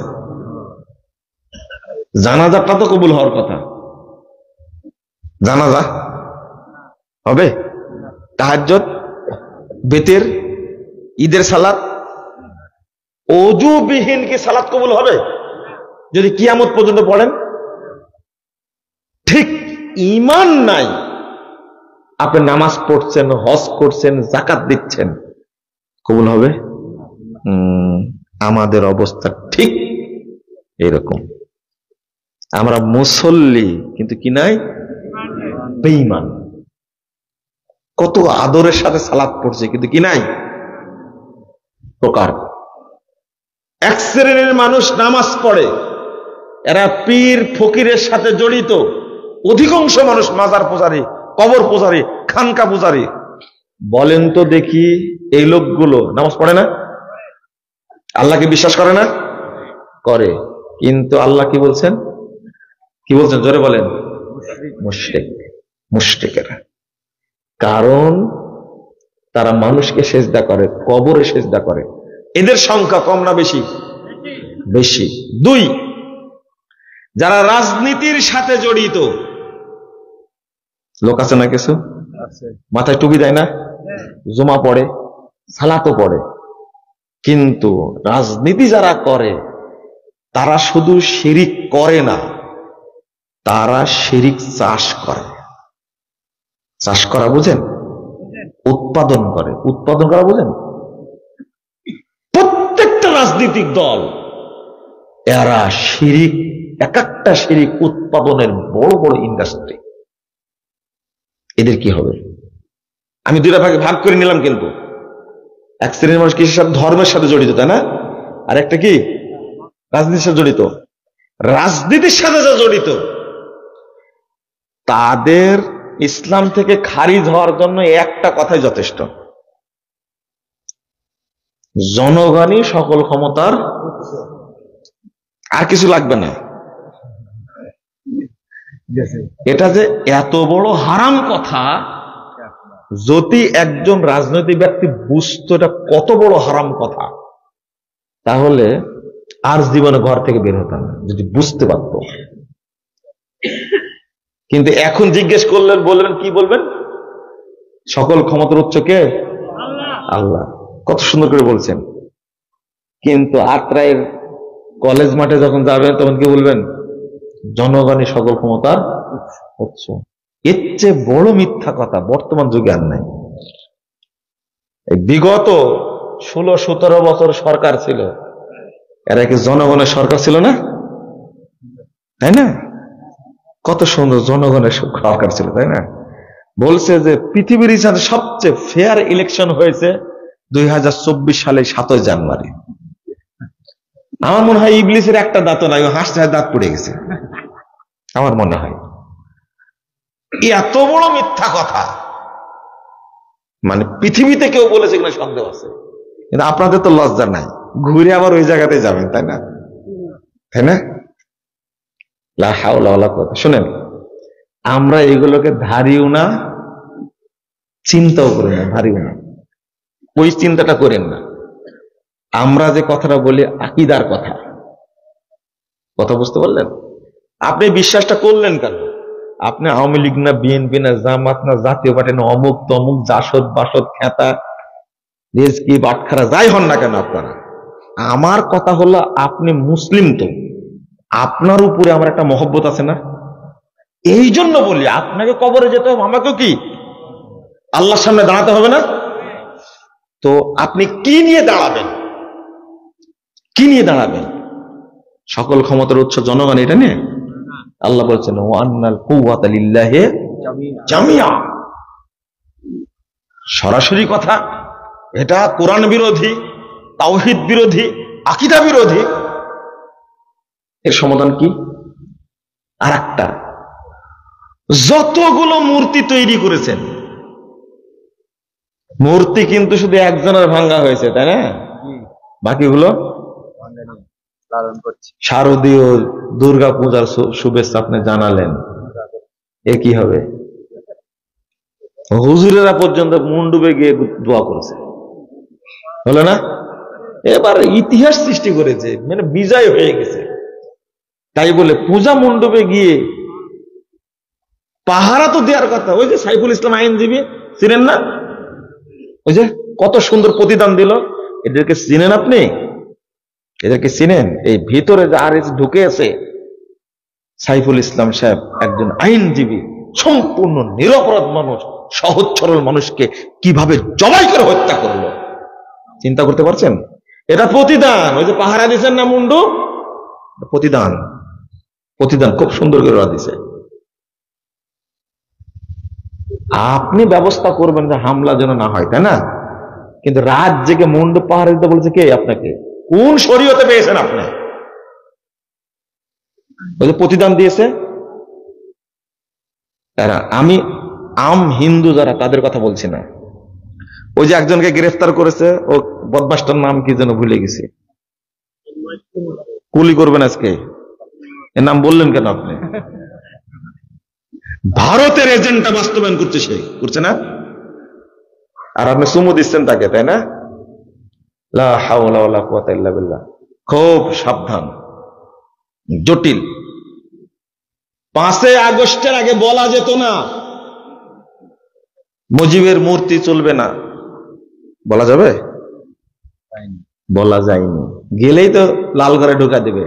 Speaker 1: জানাজাটা তো কবুল হওয়ার কথা, জানাজা হবে, তাহাজ্জুদ, বেতের, ঈদের সালাত, ওযুবিহীন কি সালাত কবুল হবে যদি কিয়ামত পর্যন্ত পড়েন? ঠিক ঈমান নাই, আপনি নামাজ পড়ছেন, হজ করছেন, যাকাত দিচ্ছেন, কবুল হবে? আমাদের অবস্থা ঠিক এরকম। আমরা মুসল্লি, কিন্তু কি নাই? বেঈমান। কত আদরের সাথে সালাত পড়ছে, কিন্তু কি নাই? প্রকার। এক শ্রেণীর মানুষ নামাজ পড়ে, এরা পীর ফকিরের সাথে জড়িত, অধিকাংশ মানুষ মাজার পূজারী, কবর পূজারী, খানকা পূজারী। বলেন তো দেখি, এই লোকগুলো নামাজ পড়ে না? আল্লাহকে বিশ্বাস করে না? করে, কিন্তু আল্লাহ কি বলছেন? কি বলছেন জোরে বলেন? মুশরিক, মুশরিকেরা। কারণ তারা মানুষকে সেজদা করে, কবরে সেজদা করে। এদের সংখ্যা কম না বেশি? বেশি। 2, যারা রাজনীতির সাথে জড়িত লোক আছে না কিছু, মাথায় টুপি দেয় না, জুমা পড়ে, সালাতও পড়ে, কিন্তু রাজনীতি যারা করে তারা শুধু শিরিক করে না, তারা শিরিক চাষ করে। চাষ করা বুঝেন? উৎপাদন করে। উৎপাদন করা বুঝেন? প্রত্যেকটা রাজনৈতিক দল এরা শিরিক, এক একটা শিরিক উৎপাদনের বড় বড় ইন্ডাস্ট্রি। এদের কি হবে? আমি দুইটা ভাগে ভাগ করে নিলাম, কিন্তু এক শ্রেণীর মানুষ কিসের সাথে? ধর্মের সাথে জড়িত, তাই না? আর একটা কি? রাজনীতির সাথে জড়িত। রাজনীতির সাথে যা জড়িত তাদের ইসলাম থেকে খারিজ হওয়ার জন্য একটা কথাই যথেষ্ট, জনগণই সকল ক্ষমতার, আর কিছু লাগবে না। এটা যে এত বড় হারাম কথা, যদি একজন রাজনৈতিক ব্যক্তি বুঝতো এটা কত বড় হারাম কথা, তাহলে আর জীবনে ঘর থেকে বের হতো না, যদি বুঝতে পারত। কিন্তু এখন জিজ্ঞেস করলেন, বলবেন কি? বলবেন সকল ক্ষমতার উৎস কে? আল্লাহ। কত সুন্দর করে বলছেন। কিন্তু আত্রায়ের কলেজ মাঠে যখন যাবেন তখন কি বলবেন? জনগণই সকল ক্ষমতার উৎস। এর চেয়ে বড় মিথ্যা কথা বর্তমান যুগে আর নাই। বিগত 16-17 বছর সরকার ছিল, এরা কি জনগণের সরকার ছিল না? তাই না? কত সুন্দর জনগণের সরকার ছিল, তাই না? বলছে যে পৃথিবীর ইতিহাসে সবচেয়ে ফেয়ার ইলেকশন হয়েছে 2024 সালে 7 জানুয়ারি। আমার মনে হয় ইবলিসের একটা দাঁত নাই, হাসতে দাঁত পড়ে গেছে আমার মনে হয়। এত বড় মিথ্যা কথা মানে পৃথিবীতে কেউ বলেছে কিনা সন্দেহ আছে। কিন্তু আপনাদের তো লজ্জা নাই, ঘুরে আবার ওই জায়গাতে যাবেন, তাই না? তাই না? লা হাওলা ওয়ালা কুওয়াতা। শুনেন, আমরা এগুলোকে ধারিও না, চিন্তাও করি না, ধারিও না, ওই চিন্তাটা করেন না। আমরা যে কথাটা বলি আকীদার কথা, কথা বুঝতে পারলেন? আপনি বিশ্বাসটা করলেন কেন? আপনি আওয়ামী লীগ না, বিএনপি না, জামাত না, জাতীয় পার্টি না, অমুক তমুক, জাসদ বাসদ, খেতা, রেজকি, বাটখারা যাই হন না কেন আপনারা, আমার কথা হলো আপনি মুসলিম, তো আপনার উপরে আমার একটা মহব্বত আছে না? এই জন্য বলি আপনাকে কবরে যেতে হবে, আমাকেও কি আল্লাহর সামনে দাঁড়াতে হবে না? তো আপনি কি নিয়ে দাঁড়াবেন? কি নিয়ে দাঁড়াবেন? সকল ক্ষমতার উৎস জনগণ, এটা নিয়ে আল্লাহ বলছেন ওয়ান্নাল কুওয়াতা লিল্লাহি জামিআ। সরাসরি কথা, এটা কোরআন বিরোধী, তাওহীদ বিরোধী, আকীদা বিরোধী। এর সমাধান কি? আর একটা, যতগুলো মূর্তি তৈরি করেছেন, মূর্তি কিন্তু শুধু একজনের ভাঙ্গা হয়েছে, তাই না? বাকিগুলো শারদীয় দুর্গা পূজার শুভেচ্ছা আপনি জানালেন, এ কি হবে? হুজুরেরা পর্যন্ত মণ্ডপে গিয়ে দোয়া করেছে, হলো না? এবার ইতিহাস সৃষ্টি করেছে, মানে বিজয় হয়ে গেছে। তাই বলে পূজা মণ্ডপে গিয়ে পাহারা তো দেওয়ার কথা। ওই যে সাইফুল ইসলাম আইনজীবী, চিনেন না? ওই যে কত সুন্দর প্রতিদান দিল। এদেরকে চিনেন আপনি? এদেরকে চিনেন? এই ভিতরে যে আর ঢুকে আছে সাইফুল ইসলাম সাহেব, একজন আইনজীবী, সম্পূর্ণ নিরপরাধ মানুষ, সহজ সরল মানুষকে কিভাবে জবাই করে হত্যা করলো, চিন্তা করতে পারছেন? এটা প্রতিদান। ওই যে পাহারা দিচ্ছেন না মুন্ডু, প্রতিদান। প্রতিদান খুব সুন্দর করে ওরা দিছে। আপনি ব্যবস্থা করবেন যে হামলা যেন না হয়, তাই না? কিন্তু রাত জেগে মুন্ডু পাহারা দিতে বলছে কে আপনাকে? কোন শরীয়তে পেয়েছেন আপনি? ওই যে প্রতিদান দিয়েছে তারা। আমি আম হিন্দু যারা, তাদের কথা বলছি না। ওই যে একজনকে গ্রেফতার করেছে, ও বদমাসটার নাম কি যেন ভুলে গেছি, কুলি করবেন আজকে, এর নাম বললেন কেন আপনি? ভারতের এজেন্ডা বাস্তবায়ন করছে সে, করছে না? আর আপনি সুমু দিচ্ছেন তাকে, তাই না? লা হাওলা ওয়ালা কুওয়াতা ইল্লা বিল্লাহ। খুব সাবধান, জটিল। 5ই আগস্টের আগে বলা যেত না মুজিবের মূর্তি চলবে না, বলা যাবে? বলা যায়নি। গেলেই তো লাল ঘরে ঢোকা দেবে,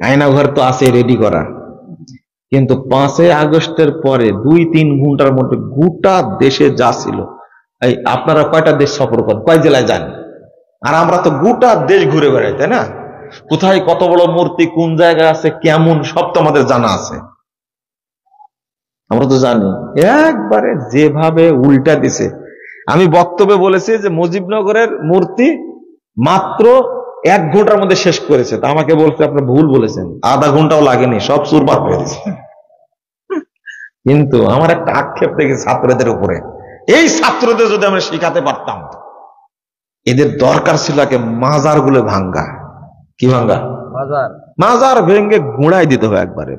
Speaker 1: আয়না ঘর তো আছে রেডি করা। কিন্তু 5ই আগস্টের পরে 2-3 ঘন্টার মধ্যে গোটা দেশে যা ছিল, এই আপনারা কয়টা দেশ সফর করেন, কয় জেলায় যান? আর আমরা তো গোটা দেশ ঘুরে বেড়াই, তাই না? কোথায় কত বড় মূর্তি, কোন জায়গায় আছে, কেমন, সব তো আমাদের জানা আছে। আমরা তো জানি। একবারে যেভাবে উল্টা দিছে। আমি বক্তব্যে বলেছি যে মুজিবনগরের মূর্তি মাত্র 1 ঘন্টার মধ্যে শেষ করেছে। তা আমাকে বলছে আপনি ভুল বলেছেন, আধা ঘন্টাও লাগেনি, সব চুরমার হয়ে গেছে। কিন্তু আমার একটা আক্ষেপ থেকে ছাত্রদের উপরে, এই ছাত্রদের যদি আমরা শিখাতে পারতাম, এদের দরকার ছিল আগে মাজার গুলো ভাঙ্গা। কি ভাঙ্গা? মাজার ভেঙ্গে গুঁড়াই দিতে হবে একবারে।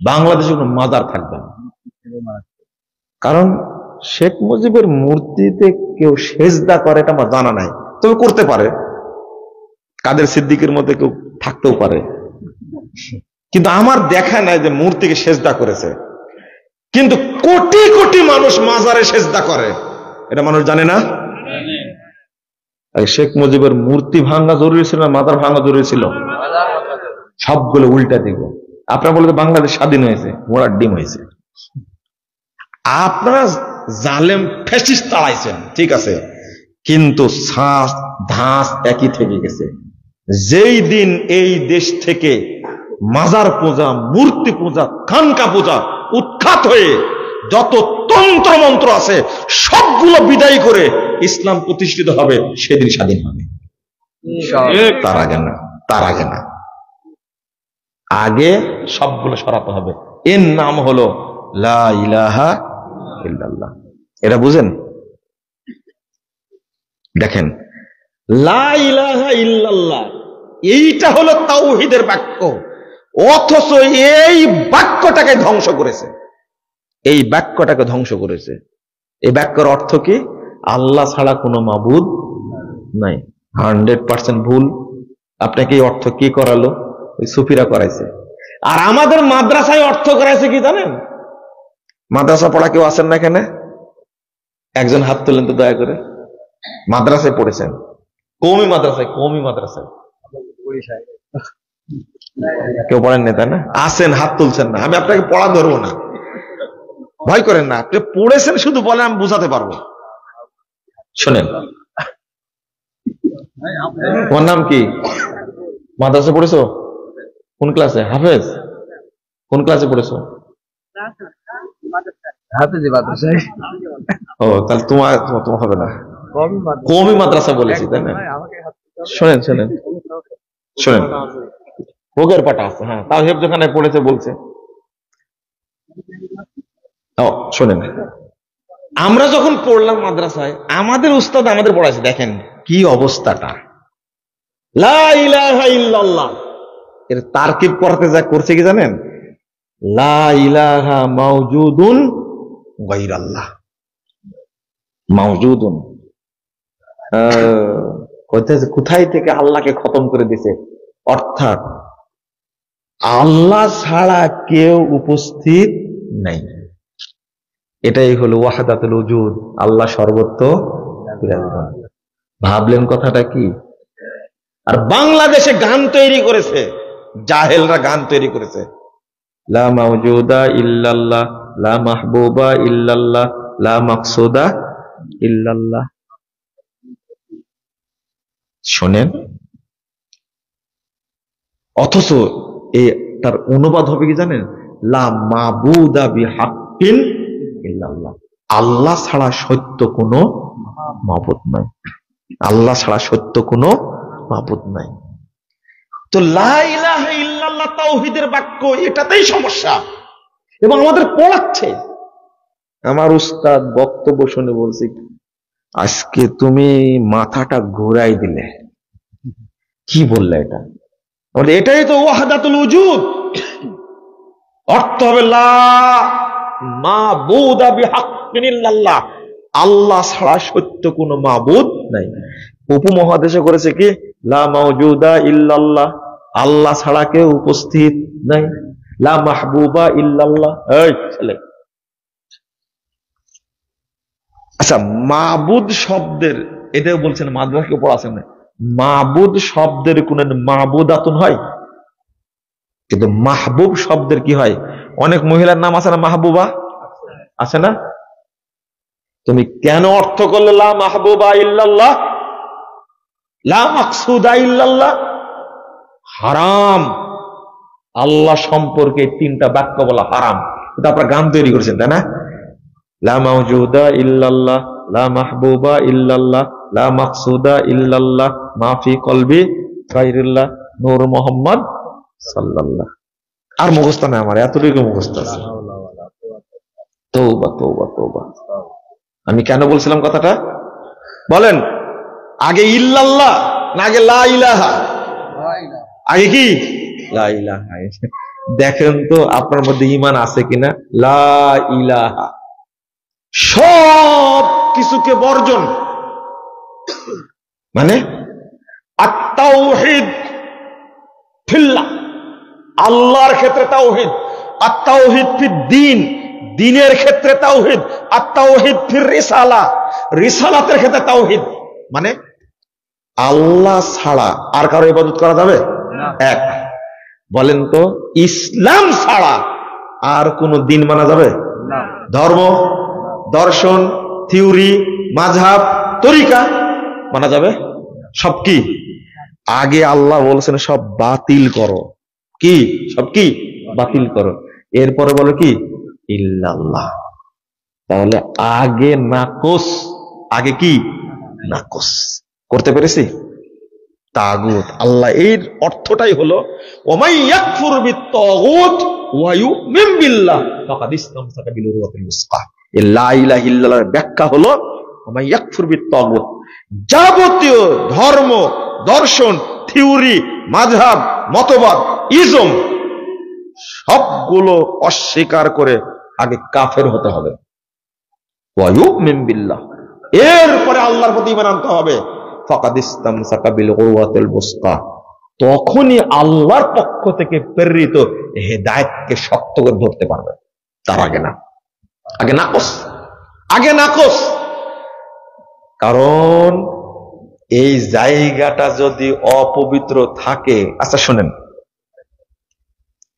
Speaker 1: বাংলাদেশে কোনো মাজার থাকবে না। কারণ শেখ মুজিবের মূর্তিতে কেউ সেজদা করে এটা আমার জানা নাই, তবে করতে পারে। কাদের সিদ্দিকের মধ্যে কেউ থাকতেও পারে, কিন্তু আমার দেখা নাই যে মূর্তিকে সেজদা করেছে। কিন্তু কোটি কোটি মানুষ মাজারে সেজদা করে, এটা মানুষ জানে না। শেখ মুজিবের মূর্তি ভাঙ্গা জরুরি ছিল না মাজার ভাঙ্গা জরুরি ছিল? সবগুলো উল্টা দিব। আপনারা বলতে বাংলাদেশ স্বাধীন হয়েছে, ঘোড়ার ডিম হয়েছে। আপনারা জালেম ফ্যাসিস্ট তাড়াইছেন, ঠিক আছে, কিন্তু শ্বাস ধাস একই থেকে গেছে। যেই দিন এই দেশ থেকে মাজার পূজা, মূর্তি পূজা, খানকা পূজা উৎখাত হয়ে যত তন্ত্র মন্ত্র আছে সবগুলো বিদায় করে ইসলাম প্রতিষ্ঠিত হবে, সেদিন স্বাধীন হবে। তার আগে না, তার আগে না, আগে সবগুলো সরাতে হবে। এর নাম হলো লা ইলাহা ইল্লাল্লাহ। এটা বুঝেন? দেখেন, লা ইলাহা ইল্লাল্লাহ এইটা হলো তাওহীদের বাক্য, অথচ এই বাক্যটাকে ধ্বংস করেছে। এই বাক্যটাকে ধ্বংস করেছে। এই বাক্যের অর্থ কি? আল্লাহ ছাড়া কোনো মাবুদ নাই। 100% ভুল। আপনাকে এই অর্থ কি করালো? ওই সুফিরা করাইছে। আর আমাদের মাদ্রাসায় অর্থ করাইছে কি জানেন? মাদ্রাসা পড়া কেউ আছেন না এখানে? একজন হাত তোলেন তো দয়া করে। মাদ্রাসায় পড়েছেন? কওমি মাদ্রাসায়? কওমি মাদ্রাসায় কেউ পড়েন না, তাই না? আছেন, হাত তুলছেন না। আমি আপনাকে পড়া ধরবো না, ভয় করেন না। আপনি পড়েছেন শুধু বলেন, আমি বুঝাতে পারবো। শোনেন, তোমার নাম কি? মাদ্রাসা পড়েছো? কোন ক্লাসে? হাফেজ? কোন ক্লাসে পড়েছো? ও, তাহলে তোমার হবে না। কওমি মাদ্রাসা বলেছি, তাই না? শোনেন শোনেন শোনেন, ভোগের পাটা আছে, হ্যাঁ, তাও হেফজখানে পড়েছে বলছে। শোনেন, আমরা যখন পড়লাম মাদ্রাসায়, আমাদের উস্তাদ আমাদের পড়াইছে, দেখেন কি অবস্থাটা। লা ইলাহা ইল্লাল্লাহ এর তারকিব করতে যা করছে কি জানেন? লা ইলাহা মাওজুদুন গায়রাল্লাহ। মাওজুদুন কোথায় থেকে আল্লাহকে খতম করে দিছে, অর্থাৎ আল্লাহ ছাড়া কেউ উপস্থিত নাই। এটাই হলো ওয়াহদাতুল উজুদ, আল্লাহ সর্বত্র বিরাজমান। ভাবলেন কথাটা কি? আর বাংলাদেশে গান তৈরি করেছে, জাহেলরা গান তৈরি করেছে, লা মাওজুদা ইল্লাল্লাহ, লা মাহবুবা ইল্লাল্লাহ, লা মাকসুদা ইল্লাল্লাহ। শোনেন, অথচ তার অনুবাদ হবে কি জানেন? লা মাবুদা বিহাক্কিন ইল্লাল্লাহ, আল্লাহ ছাড়া সত্য কোনো মাবুদ নাই। আল্লাহ ছাড়া সত্য কোনো মাবুদ নাই। তো লা ইলাহা ইল্লাল্লাহ তাওহীদের বাক্য, এটাতেই সমস্যা, এবং আমাদের পড়াচ্ছে। আমার উস্তাদ বক্তব্য শুনে বলছি, আজকে তুমি মাথাটা ঘুরাই দিলে। কি বললে এটা? এটাই তো ওয়াহদাতুল উজুদ। অর্থ হবে লা মাবুদা বিহাক্কিন ইল্লাল্লাহ, আল্লাহ ছাড়া সত্য কোনো মাবুদ নাই। উপমহাদেশে করেছে কি? লা মাওজুদা ইল্লাল্লাহ, আল্লাহ ছাড়া কেউ উপস্থিত নাই। লা মাহবুবা ইল্লাল্লাহ। এই ছেলে, আচ্ছা, মাবুদ শব্দের, এটাও বলছেন মাদ্রাসাকে পড়াছেন না, মাবুদ শব্দের কোন মাবুদাতুন হয়, কিন্তু মাহবুব শব্দের কি হয়? অনেক মহিলার নাম আছে না মাহবুবা, আছে না? তুমি কেন অর্থ করলে লা মাহবুবা ইল্লাল্লাহ, লা মাকসুদা ইল্লাল্লাহ? হারাম। আল্লাহ সম্পর্কে তিনটা বাক্য বলা হারাম। এটা আপনারা গান তৈরি করেছেন, তাই না? লা মাওজুদা ইল্লাল্লাহ, লা মাহবুবা ইল্লাল্লাহ, লা মাকসুদা ইল্লাল্লাহ, মা ফি কলবি গায়রুল্লাহ, নূর মুহাম্মদ সাল্লাল্লাহ। আর মুখস্থ না আমার, এতটুকু মুখস্থ আছে। তওবা তওবা তওবা। আমি কেন বলছিলাম কথাটা বলেন? আগে ইল্লাল্লাহ না আগে লা ইলাহা? আগে কি লা ইলাহা। দেখেন তো আপনার মধ্যে ঈমান আছে কিনা। লা ইলাহা সব কিছুকে বর্জন, মানে আত-তাওহীদ ফিল্লাহ, আল্লাহর ক্ষেত্রে তাওহীদ, আত-তাওহীদ ফিদ দ্বীন, দ্বীনের ক্ষেত্রে তাওহীদ, আত-তাওহীদ ফির রিসালা, রিসালাতের ক্ষেত্রে তাওহীদ। মানে আল্লাহ ছাড়া আর কারো ইবাদত করা যাবে না। এক, বলেন তো ইসলাম ছাড়া আর কোন দিন মানা যাবে না? ধর্ম, দর্শন, থিওরি, মাযহাব, তরিকা মানা যাবে? সব কি আগে আল্লাহ বলছেন সব বাতিল করো, কি সব কি বাতিল করো, এরপরে বলো কি ইল্লাল্লাহ। তাহলে আগে নাকস, আগে কি নাকস। করতে পেরেছি? তাগুত, আল্লাহ এর অর্থটাই হলো ওমাই ইয়াকফুর বিত-তাগুত ওয়া ইউমিন বিল্লাহ ফাকাদ ইসতামসাকা বিল উরওয়াতিল উসকা। এই লা ইলাহা ইল্লাল্লাহর ব্যাখ্যা হলো ওমাই ইয়াকফুর বিত-তাগুত, যাবতীয় ধর্ম, দর্শন, থিওরি, মাযহাব, মতবাদ, ইজম সবগুলো অস্বীকার করে আগে কাফের হতে হবে। ওয়া ইউমিন বিল্লাহ, এরপরে আল্লাহর প্রতি ঈমান আনতে হবে। ফাকাদ ইসতামসাকা বিল উরওয়াতিল উসকা, তখনই আল্লাহর পক্ষ থেকে প্রেরিত হেদায়েতকে শক্ত করে ধরতে পারবে। তার আগে না, আগে নাকস, আগে নাকস। কারণ এই জায়গাটা যদি অপবিত্র থাকে, আচ্ছা শুনেন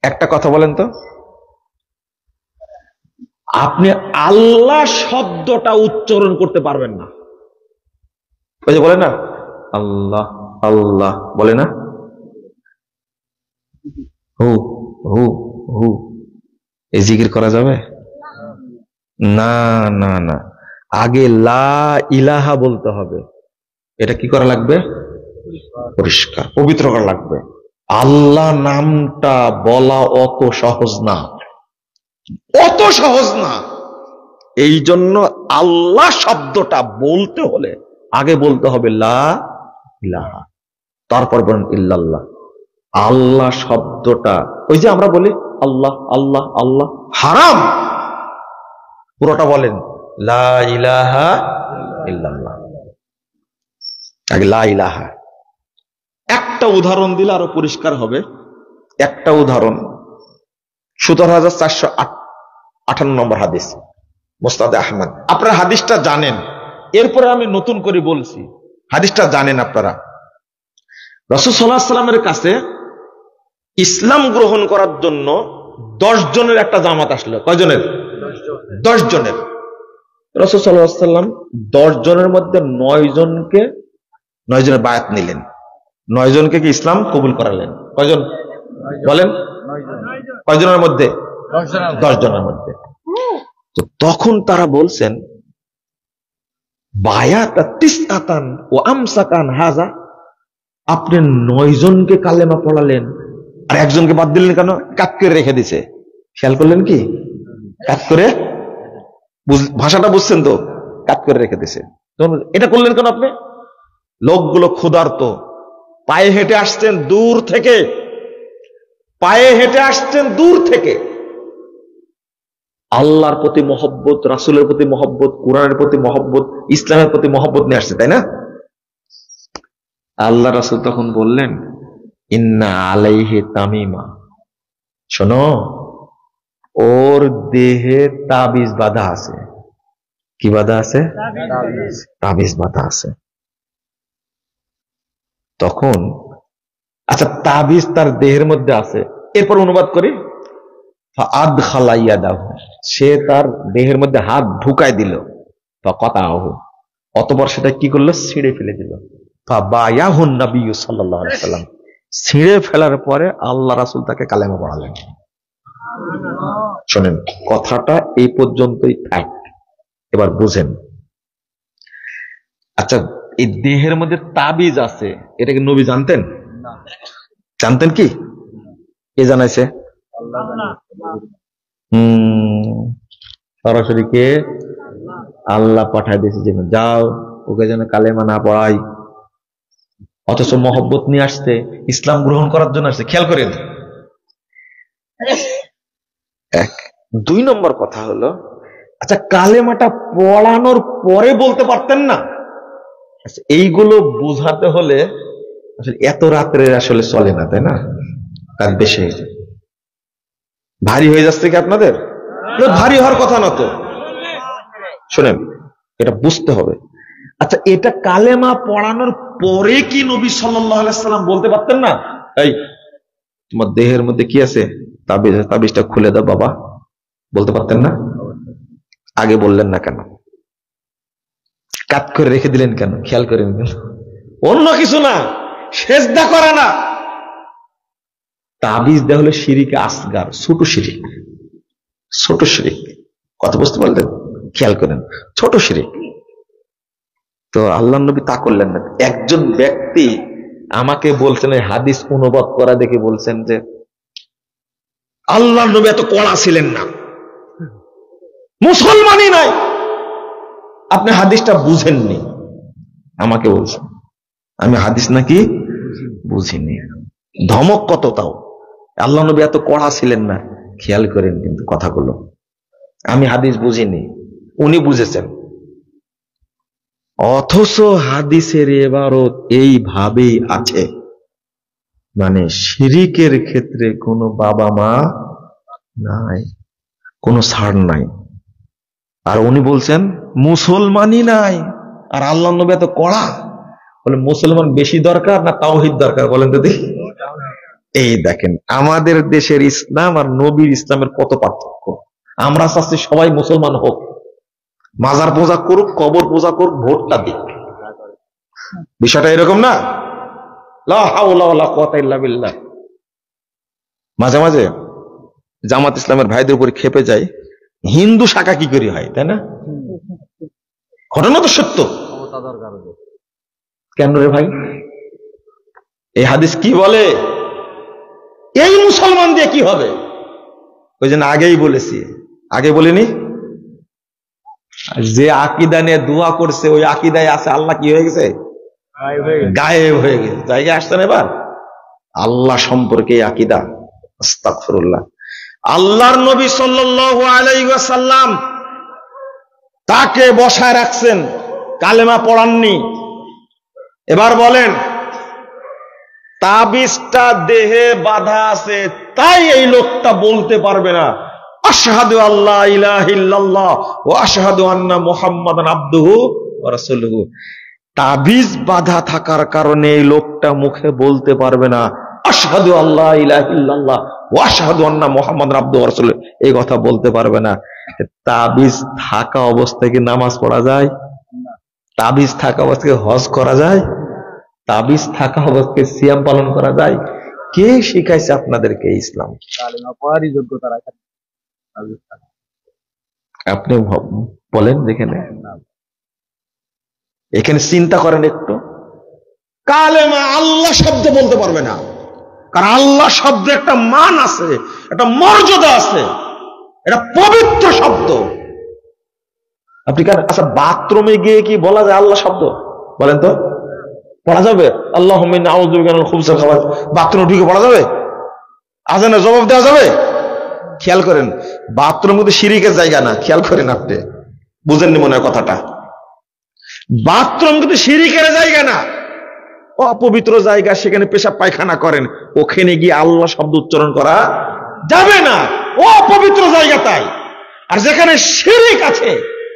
Speaker 1: একটা কথা বলেন তো, আপনি আল্লাহ শব্দটা উচ্চারণ করতে পারবেন না। ওই যে বলে না আল্লাহ আল্লাহ, বলে না হু হু হু, এই জিকির করা যাবে না? না না, আগে লা ইলাহা বলতে হবে। এটা কি করা লাগবে? পরিষ্কার পবিত্র করা লাগবে। আল্লাহ নামটা বলা অত সহজ না, অত সহজ না। এই জন্য আল্লাহ শব্দটা বলতে হলে আগে বলতে হবে লা ইলাহা, তারপর বলেন ইল্লাল্লাহ। আল্লাহ শব্দটা, ওই যে আমরা বলি আল্লাহ আল্লাহ আল্লাহ, হারাম। পুরোটা বলেন লা ইলাহা ইল্লাল্লাহ, আগে লা ইলাহা। একটা উদাহরণ দিলে আরো পরিষ্কার হবে। একটা উদাহরণ 17,458 নম্বর হাদিস, মুসনাদে আহমদ। আপনারা হাদিসটা জানেন, এরপরে আমি নতুন করে বলছি। হাদিসটা জানেন আপনারা। রাসূল সাল্লাল্লাহু আলাইহি ওয়াসাল্লামের কাছে ইসলাম গ্রহণ করার জন্য 10 জনের একটা জামাত আসলো। কয়জনের? 10 জনের। রাসূল সাল্লাল্লাহু আলাইহি ওয়াসাল্লাম 10 জনের মধ্যে 9 জনের বায়াত নিলেন। 9 জনকে কি ইসলাম কবুল করালেন। কয়জন বলেন? কয়জনের মধ্যে? 10 জনের মধ্যে। তো তখন তারা বলছেন বায়াতা তিসআতান ও আমসাকান হাযা, আপনি 9 জনকে কালেমা পড়ালেন আর একজনকে বাদ দিলেন কেন? কাট করে রেখে দিছে। খেয়াল করলেন কি? কাট করে, ভাষাটা বুঝছেন তো? কাট করে রেখে দিছে। এটা করলেন কেন আপনি? লোকগুলো ক্ষুধার্ত, পায়ে হেঁটে আসছেন দূর থেকে, পায়ে হেঁটে আসছেন দূর থেকে। আল্লাহর প্রতি মহব্বত, রাসূলের প্রতি মহব্বত, কোরআনের প্রতি মহব্বত, ইসলামের প্রতি মহব্বত নিয়ে আসছে, তাই না? আল্লাহ রাসূল তখন বললেন ইন্না আলাইহি তামিমা, শোনো, ওর দেহে তাবিজ বাঁধা আছে। কি বাঁধা আছে? তাবিজ বাঁধা আছে। তখন আচ্ছা, তাবিজ তার দেহের মধ্যে আছে, এরপর অনুবাদ করি, সে তার দেহের মধ্যে হাত ঢুকাই দিল, অতঃপর সেটা কি করলো? ছিঁড়ে ফেলে দিল। ছিঁড়ে ফেলার পরে আল্লাহ রাসূল তাকে কালেমা পড়ালেন। শোনেন, কথাটা এই পর্যন্তই থাক, এবার বুঝেন। আচ্ছা, এই দেহের মধ্যে তাবিজ আছে, এটা কি নবী জানতেন? জানতেন কি? কে জানাইছে? সরাসরি কে? আল্লাহ পাঠায় দিয়েছে যে যাও, ওকে যেন কালেমা না পড়াই। অথচ মহব্বত নিয়ে আসছে, ইসলাম গ্রহণ করার জন্য আসছে। খেয়াল করেন। এক। 2 নম্বর কথা হলো, আচ্ছা কালেমাটা পড়ানোর পরে বলতে পারতেন না? আচ্ছা, এইগুলো বোঝাতে হলে আসলে এত রাত্রে আসলে চলে না, তাই না? রাত বেশি হয়ে যায়। ভারী হয়ে যাচ্ছে কি আপনাদের? ভারী হওয়ার কথা না তো। শোনেন, এটা বুঝতে হবে। আচ্ছা, এটা কালেমা পড়ানোর পরে কি নবী সাল্লাল্লাহু আলাইহি সাল্লাম বলতে পারতেন না, এই তোমার দেহের মধ্যে কি আছে? তাবিজ, তাবিজটা খুলে দাও বাবা, বলতে পারতেন না? আগে বললেন না কেন? কাট করে রেখে দিলেন কেন? খেয়াল করেন। অন্য কিছু না, সেজদা করে না। তাবিজ দেওয়া হলো শিরিকে আসগার, ছোট শিরিক। ছোট শিরিক, কথা বুঝতে পারলেন? খেয়াল করেন, ছোট শিরিক। তো আল্লাহ নবী তা করলেন না। একজন ব্যক্তি আমাকে বলছেন, এই হাদিস অনুবাদ করা দেখে বলছেন যে আল্লাহ নবী এত কড়া ছিলেন না, মুসলমানই নাই। আপনি হাদিসটা বুঝেননি, আমাকে বলছেন আমি হাদিস নাকি বুঝিনি। ধমক কত তাও! আল্লাহ নবী এত কড়া ছিলেন না। খেয়াল করেন কিন্তু কথাগুলো, আমি হাদিস বুঝিনি, উনি বুঝেছেন। অথচ হাদিসের এবারত এইভাবেই আছে, মানে শিরিকের ক্ষেত্রে কোনো বাবা মা নাই, কোনো ছাড় নাই। আর উনি বলছেন মুসলমানই নাই, আর আল্লাহ নবী এত কড়া। বলে মুসলমান বেশি দরকার না তাওহীদ দরকার? বলেন তো দেখি। এই দেখেন আমাদের দেশের ইসলাম আর নবীর ইসলামের কত পার্থক্য। আমরা চাচ্ছি সবাই মুসলমান হোক, মাজার পূজা করুক, কবর পূজা করুক, ভোটটা দিক। বিষয়টা এরকম না? লা হাওলা ওয়ালা কুওয়াতা ইল্লা বিল্লাহ। মাঝে মাঝে জামাত ইসলামের ভাইদের উপর খেপে যায়, হিন্দু শাখা কি করে হয়, তাই না? ঘটনা তো সত্য। কেন রে ভাই? এই হাদিস কি বলে? এই মুসলমান দিয়ে কি হবে? ওই জন্য আগেই বলেছি, আগে বলিনি, যে আকীদা নিয়ে দোয়া করছে ওই আকীদায় আছে আল্লাহ কি হয়ে গেছে? গায়েব হয়ে গেছে। জায়গায় আসছেন এবার? আল্লাহ সম্পর্কে আকীদা, আস্তাগফিরুল্লাহ। আল্লাহর নবী সাল্লাল্লাহু আলাইহি ওয়াসাল্লাম তাকে বসায় রাখছেন, কালেমা পড়াননি। এবার বলেন, তাবিজটা দেহে বাঁধা আছে, তাই এই লোকটা বলতে পারবে না আশহাদু আল্লা ইলাহা ইল্লাল্লাহ ওয়া আশহাদু আন্না মুহাম্মাদান আবদুহু ওয়া রাসূলুহু। তাবিজ বাঁধা থাকার কারণে এই লোকটা মুখে বলতে পারবে না আশহাদু আল্লা ইলাহা ইল্লাল্লাহ ওয়া আশহাদু আন্না মুহাম্মাদান আবদুহু ওয়া রাসূলুহু, এই কথা বলতে পারবে না। তাবিজ থাকা অবস্থায় কি নামাজ পড়া যায়? তাবিজ থাকা অবস্থায় হজ করা যায়? তাবিজ থাকা অবস্থায় সিয়াম পালন করা যায়? কে শিখাইছে আপনাদেরকে ইসলাম? আপনি বলেন, যেখানে এখানে চিন্তা করেন একটু, কালেমা আল্লাহ শব্দ বলতে পারবে না, কারণ আল্লাহ শব্দ একটা মান আছে, একটা মর্যাদা আছে, এটা পবিত্র শব্দ। আপনি আচ্ছা বাথরুমে গিয়ে কি বলা যায় আল্লাহ শব্দ? বলেন তো, পড়া যাবে? আল্লাহুম্মা ইন্নী আউযু বিকা মিনাল খুবুসি ওয়াল খাবাইস, বাথরুমে ঢুকে পড়া যাবে? আজানের জবাব দেওয়া যাবে? খেয়াল করেন, বাথরুম কিন্তু শিরিকের জায়গা না। খেয়াল করেন, আপনি বুঝেননি মনে হয় কথাটা। বাথরুম কিন্তু শিরিকের জায়গা না, অপবিত্র জায়গা। সেখানে পেশাব পায়খানা করেন, ওখানে গিয়ে আল্লাহ শব্দ উচ্চারণ করা যাবে না, অপবিত্র জায়গাটাই। আর যেখানে শিরক আছে,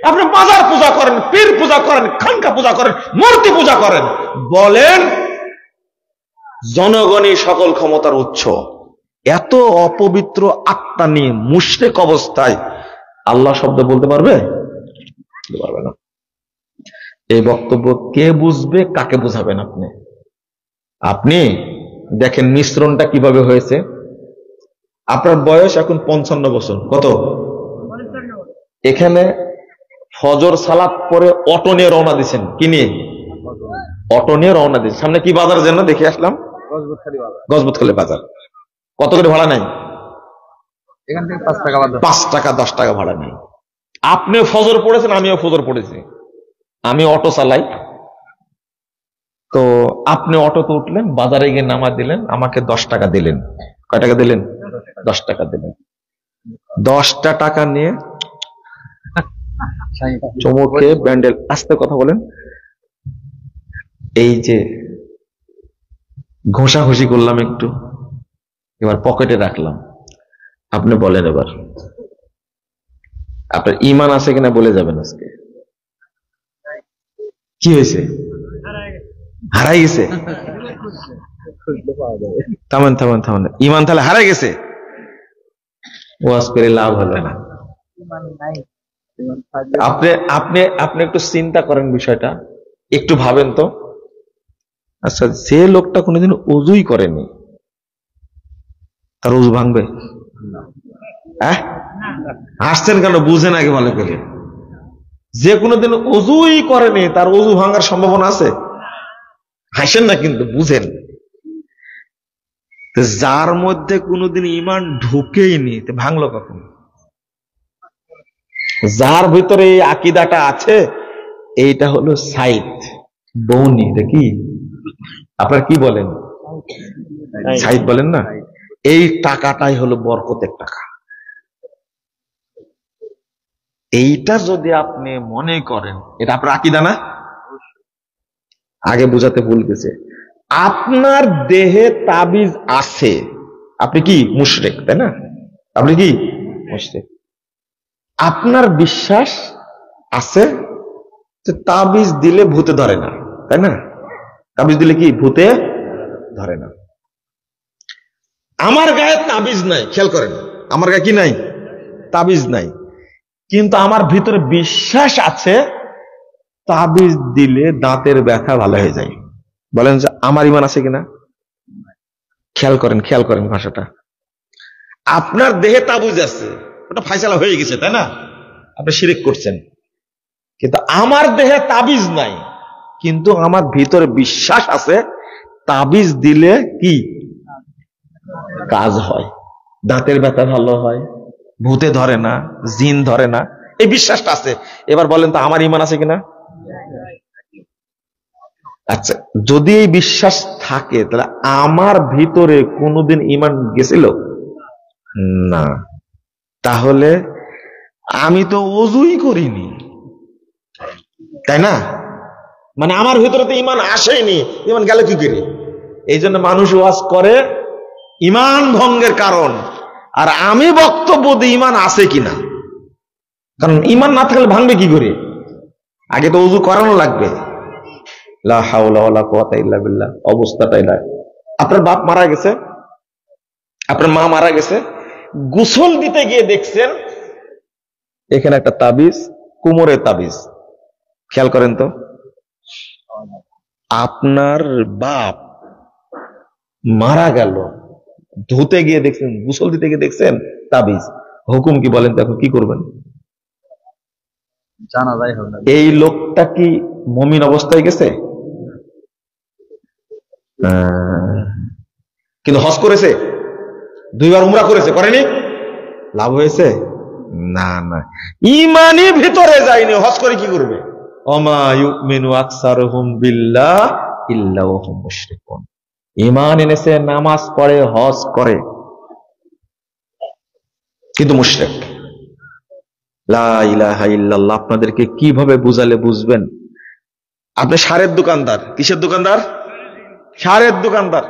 Speaker 1: আপনি মাজার পূজা করেন, পীর পূজা করেন, খানকা পূজা করেন, মূর্তি পূজা করেন, বলেন জনগণই সকল ক্ষমতার উৎস, এত অপবিত্র আত্মা নিয়ে মুশরিক অবস্থায় আল্লাহ শব্দ বলতে পারবে? পারবে না। এই বক্তব্য কে বুঝবে, কাকে বুঝাবেন আপনি? আপনি দেখেন মিশ্রণটা কিভাবে হয়েছে। আপনার বয়স এখন 55 বছর। কত? এখানে ফজর সালাত পরে অটো নিয়ে রওনা দিচ্ছেন। কি নিয়ে? অটো নিয়ে রওনা দিচ্ছেন। সামনে কি বাজার যেন দেখে আসলাম? গজবতখালী বাজার। কত করে ভাড়া নেয়?
Speaker 2: এখান থেকে 5 টাকা,
Speaker 1: 5 টাকা 10 টাকা ভাড়া নেয়। আপনি ফজর পড়েছেন, আমিও ফজর পড়েছি, আমি অটো চালাই। তো আপনি অটোতে উঠলেন, বাজারে গিয়ে নামা দিলেন, আমাকে 10 টাকা দিলেন। কয় টাকা দিলেন? 10 টাকা দিলেন। 10টা টাকা নিয়ে চমকে ব্যান্ডেল, আস্তে কথা বলেন, এই যে ঘষাঘষি করলাম একটু, এবার পকেটে রাখলাম। আপনি বলেন এবার আপনার ঈমান আছে কিনা বলে যাবেন আজকে। কি হয়েছে? হারাই গেছে। থামেন থামেন থামেন, ঈমান তাহলে হারাই গেছে, ওয়াজ করে লাভ হলো না। আপনি আপনি আপনি একটু চিন্তা করেন বিষয়টা, একটু ভাবেন তো। আচ্ছা, যে লোকটা কোনোদিন ওযুই করেনি, তার ওযু ভাঙবে? হ্যাঁ, হাসছেন কেন? বুঝেন আগে ভালো করে। যে কোনোদিন ওযুই করেনি, তার ওযু ভাঙার সম্ভাবনা আছে? হাসেন না কিন্তু, বুঝেন। যার মধ্যে কোনোদিন ঈমান ঢুকেইনি, ভাঙলো কখন? যার ভিতরে এই আকীদাটা আছে, এইটা হলো সাইদ বৌনি। এটা কি আপনার কি বলেন? সাইদ বলেন না? এই টাকাটাই হলো বরকতের টাকা। এইটা যদি আপনি মনে করেন, এটা আপনার আকীদা না? আগে বুঝাতে ভুল গেছে। আপনার দেহে তাবিজ আছে, আপনি কি মুশরিক, তাই না? আপনি কি মুশরিক। আপনার বিশ্বাস আছে যে তাবিজ দিলে ভূতে ধরে না, তাই না? তাবিজ দিলে কি ভূতে ধরে না। আমার গায়ে তাবিজ নাই, খেয়াল করেন, আমার গায়ে কি নাই? তাবিজ নাই, কিন্তু আমার ভিতরে বিশ্বাস আছে তাবিজ দিলে দাঁতের ব্যথা ভালো হয়ে যায়। বলেন যে আমার ঈমান আছে কিনা? খেয়াল করেন, খেয়াল করেন ভাষাটা। আপনার দেহে তাবিজ আছে, ওটা ফায়সালা হয়ে গেছে, তাই না? আপনি শিরক করছেন। কিন্তু আমার দেহে তাবিজ নাই, কিন্তু আমার ভিতরে বিশ্বাস আছে তাবিজ দিলে কি কাজ হয়, দাঁতের ব্যথা ভালো হয়, ভূতে ধরে না, জিন ধরে না, এই বিশ্বাসটা আছে। এবার বলেন তো আমার ঈমান আছে কিনা? আচ্ছা, যদি এই বিশ্বাস থাকে, তাহলে আমার ভিতরে কোনোদিন ঈমান গেছিল না? তাহলে আমি তো ওযুই করিনি, তাই না? মানে আমার ভিতরে তো ঈমান আসেনি, ঈমান গেল কি করে? এই জন্য মানুষ ওয়াজ করে ঈমান ভঙ্গের কারণ, আর আমি বক্তব্য দিই ঈমান আছে কিনা। কারণ ঈমান না থাকলে ভাঙবে কি করে? আগে তো ওযু করানো লাগবে। লা হাওলা ওয়ালা কুওয়াতা ইল্লা বিল্লাহ। অবস্থাটাই না, আপনার বাপ মারা গেছে, আপনার মা মারা গেছে, গোসল দিতে গিয়ে দেখছেন এখানে একটা তাবিজ, কোমরের তাবিজ। খেয়াল করেন তো, আপনার বাপ মারা গেল, ধুতে গিয়ে দেখছেন, গোসল দিতে গিয়ে দেখছেন তাবিজ, হুকুম কি বলেন? দেখো কি করবেন?
Speaker 2: জানাজাই হবে।
Speaker 1: এই লোকটা কি মুমিন অবস্থায় গেছে? কিন্তু হজ করেছে, 2 বার উমরা করেছে, করেনি? লাভ হয়েছে? না না, ঈমানই ভিতরে যায়নি, হজ করে কি করবে? ওমা ইউমিনু আকসারুহুম বিল্লাহ ইল্লা ওয়া হুম মুশরিকুন। ঈমান এনেছে, নামাজ পড়ে, হজ করে, কিন্তু মুশরিক। লা ইলাহা ইল্লাল্লাহ আপনাদেরকে কিভাবে বুঝালে বুঝবেন? আপনি সারের দোকানদার। কিসের দোকানদার? সারের দোকানদার।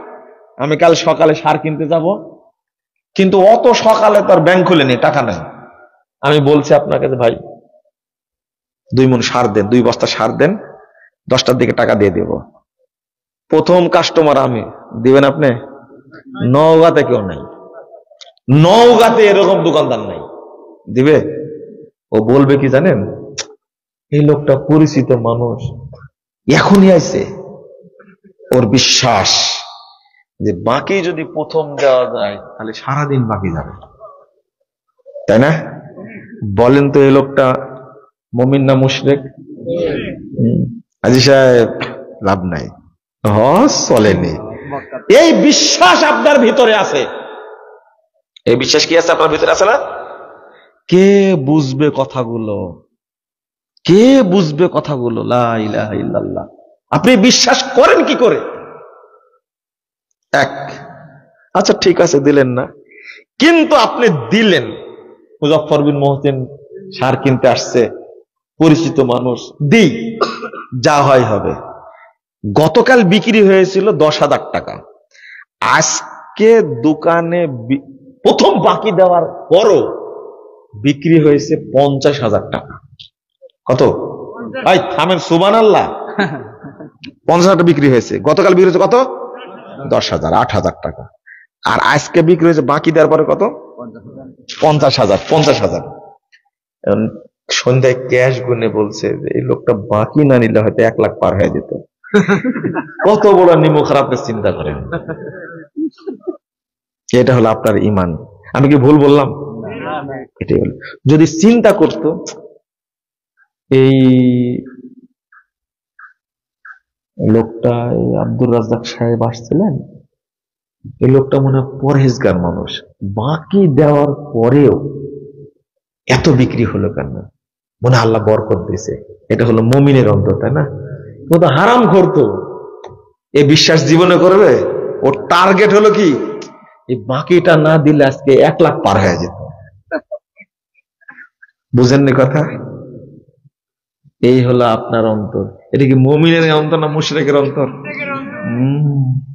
Speaker 1: আমি কাল সকালে সার কিনতে যাব, কিন্তু অত সকালে তার ব্যাংক খুলেনি, টাকা নাই। আমি বলছি আপনাকে যে ভাই 2 মণ সার দেন, 2 বস্তা সার দেন, 10টার দিকে টাকা দিয়ে দেব। প্রথম কাস্টমার আমি, দিবেন আপনি? নওগাঁতে কেউ নাই, নওগাঁতে এরকম দোকানদার নাই, দিবে? ও বলবে কি জানেন, এই লোকটা পরিচিত মানুষ, এখনই আইছে। ওর বিশ্বাস যে বাকি যদি প্রথম দেওয়া যায় তাহলে সারাদিন বাকি যাবে, তাই না? বলেন তো এই লোকটা মুমিন না মুশরিক? আজি সাহেব লাভ নাই, হজ চলেনি। এই বিশ্বাস আপনার ভিতরে আছে, এই বিশ্বাস কি আছে আপনার ভিতরে, আছে না? কে বুঝবে কথাগুলো, কে বুঝবে কথাগুলো? লা ইলাহা ইল্লাল্লাহ। আপনি বিশ্বাস করেন কি করে? এক, আচ্ছা ঠিক আছে দিলেন না, কিন্তু আপনি দিলেন। মুজাফফর বিন মুহসিন সার কিনতে আসছে, পরিচিত মানুষ, দিই, যা হয় হবে। গতকাল বিক্রি হয়েছিল 10,000 টাকা, আজকে দোকানে প্রথম বাকি দেওয়ার পরও বিক্রি হয়েছে 50,000 টাকা। কত ভাই? থামেন, সুবহানাল্লাহ। 50,000 টাকা বিক্রি হয়েছে, গতকাল বিক্রি হয়েছে কত? 10,000, 8,000 টাকা। আর আজকে বিক্রি হয়েছে বাকি দেওয়ার পরে কত? 50,000। 50,000 সন্ধ্যায় ক্যাশ গুনে বলছে যে এই লোকটা বাকি না নিলে হয়তো 1 লাখ পার হয়ে যেত। কত বড় নিমো খারাপ, চিন্তা করেন। এটা হলো আপনার ঈমান। আমি কি ভুল বললাম? এটাই হলো। যদি চিন্তা করতো এই লোকটা, এই আব্দুর রাজ্জাক সাহেব আসছিলেন, এই লোকটা মনে হয় পরহেজগার মানুষ, বাকি দেওয়ার পরেও এত বিক্রি হলো কেন? মনে আল্লাহ বরকত দিয়েছে। এটা হলো মুমিনের অন্তর, তাই না? ও তো হারাম করতো, এই বিশ্বাস জীবনে করবে? ওর টার্গেট হলো কি, এই বাকিটা না দিলে আজকে 1 লাখ পার হয়ে যেত। বুঝেননি কথা? এই হলো আপনার অন্তর। এটা কি মুমিনের অন্তর না মুশরিকের অন্তর?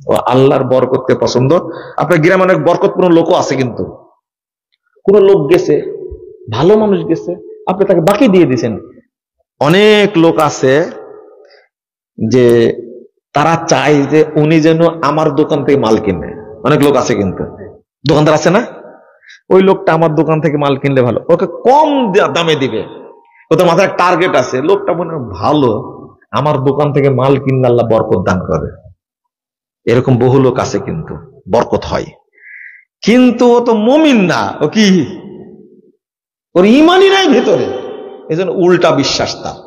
Speaker 1: ও আল্লাহর বরকতকে পছন্দ। আপনার গ্রামে অনেক বরকতপূর্ণ লোকও আছে, কিন্তু কোন লোক গেছে, ভালো মানুষ গেছে, আপনি তাকে বাকি দিয়ে দিয়েছেন। অনেক লোক আছে যে তারা চায় যে উনি যেন আমার দোকান থেকে মাল কিনে। অনেক লোক আছে, কিন্তু দোকানদার আছে না, ওই লোকটা আমার দোকান থেকে মাল কিনলে ভালো, ওকে কম দামে দিবে। ওদের মাথায় টার্গেট আছে, লোকটা মনে হয় ভালো, আমার দোকান থেকে মাল কিনলে আল্লাহ বরকত দান করে। এরকম বহু লোক আছে, কিন্তু বরকত হয়। কিন্তু ও তো মুমিন না, ও কি, ওর ঈমানই নাই ভেতরে, এজন্য উল্টা বিশ্বাস তার।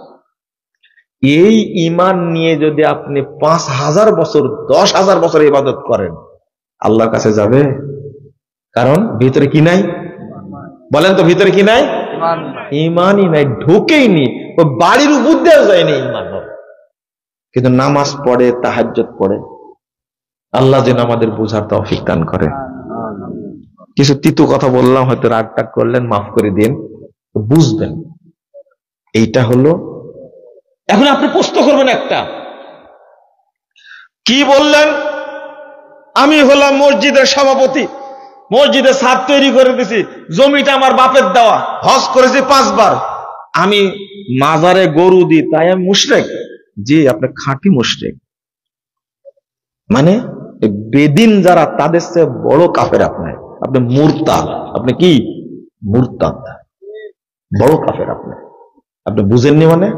Speaker 1: এই ঈমান নিয়ে যদি আপনি 5,000 বছর 10,000 বছর ইবাদত করেন, আল্লাহর কাছে যাবে? কারণ ভিতরে কি নাই? বলেন তো, ভিতরে কি নাই? ঈমানই নাই, ঢুকেই নি, ও বাড়ির উপর দিয়েও যায়নি ঈমান। কিন্তু নামাজ পড়ে, তাহাজ্জুদ পড়ে। আল্লাহ যেন আমাদের বুঝার তৌফিক দান করে। কিছু তিতু কথা বললাম, হয়তো রাগ টাগ করলেন, মাফ করে দিন, বুঝবেন। এইটা হলো। এখন আপনি প্রশ্ন করবেন একটা, কি বললেন? আমি হলাম মসজিদের সভাপতি, মসজিদে ছাদ তৈরি করে দিছি, জমিটা আমার বাপের দেওয়া, হজ করেছি 5 বার, আমি মাজারে গরু দিই, তাই আমি মুশরিক? জি, আপনি খাঁটি মুশরিক। মানে বেদিন যারা, তাদের চেয়ে বড় কাফের আপনি। আপনি মুরতাদ। আপনি কি? মুরতাদ, বড় কাফের আপনি। আপনি বুঝেননি মানে?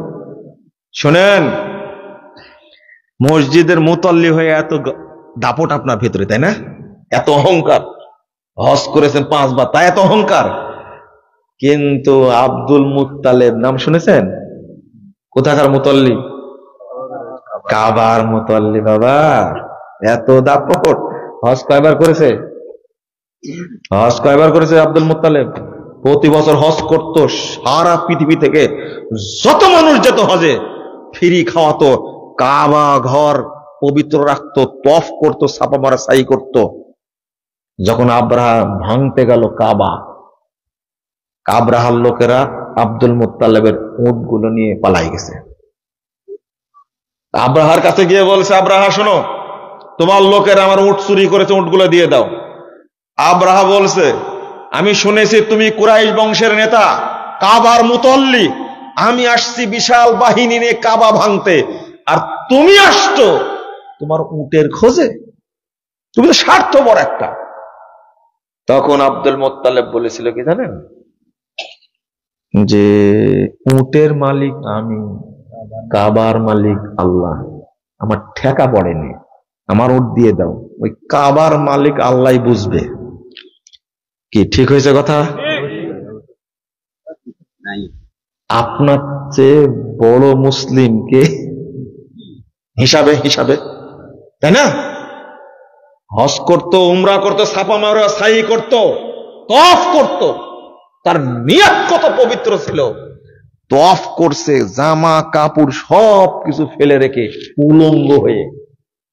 Speaker 1: শোনেন, মসজিদের মুতাল্লি হয়ে এত দাপট আপনার ভেতরে, তাই না? এত অহংকার, হজ করেছেন 5 বার, তাই এত অহংকার। কিন্তু আব্দুল মুত্তালেব নাম শুনেছেন? কোথাকার মুতাল্লি? কাবার মুতাল্লি। বাবা, এত দাপট। হজ কয়বার করেছে? হজ কয়বার করেছে আব্দুল মুত্তালেব? প্রতি বছর হজ করতো, সারা পৃথিবী থেকে যত মানুষ যেত হজে, ফ্রি খাওয়াতো, কাবা ঘর পবিত্র রাখতো, তফ করতো, ছাপা মারা সাই করতো। যখন আব্রাহা ভাঙতে গেল কাবা, আব্রাহার লোকেরা আব্দুল মুত্তালেবের উটগুলো নিয়ে পালাই গেছে। আব্রাহার কাছে গিয়ে বলছে, আব্রাহা শোনো, তোমার লোকেরা আমার উট চুরি করেছে, উটগুলো দিয়ে দাও। আব্রাহা বলছে, আমি শুনেছি তুমি কুরাইশ বংশের নেতা, কাবার মুতল্লি, আমি আসছি বিশাল বাহিনী নিয়ে কাবা ভাঙতে, আর তুমি আসছো তোমার উটের খোঁজে, তুমি তো স্বার্থপর একটা। তখন আব্দুল মোত্তালেব বলেছিল কি জানেন, যে উটের মালিক আমি, কাবার মালিক আল্লাহ, আমার ঠেকা পড়েনি, আমার উট দিয়ে দাও, ওই কাবার মালিক আল্লাহ বুঝবে। কি ঠিক হয়েছে কথা? আপনার চেয়ে বড় মুসলিমকে হিসাবে হিসাবে, তাই না? হজ করতো, উমরা করতো, ছাপা মারা সাই করতো, তওয়াফ করতো, তার নিয়ত কত পবিত্র ছিল। তওয়াফ করছে, জামা কাপড় সব কিছু ফেলে রেখে উলঙ্গ হয়ে,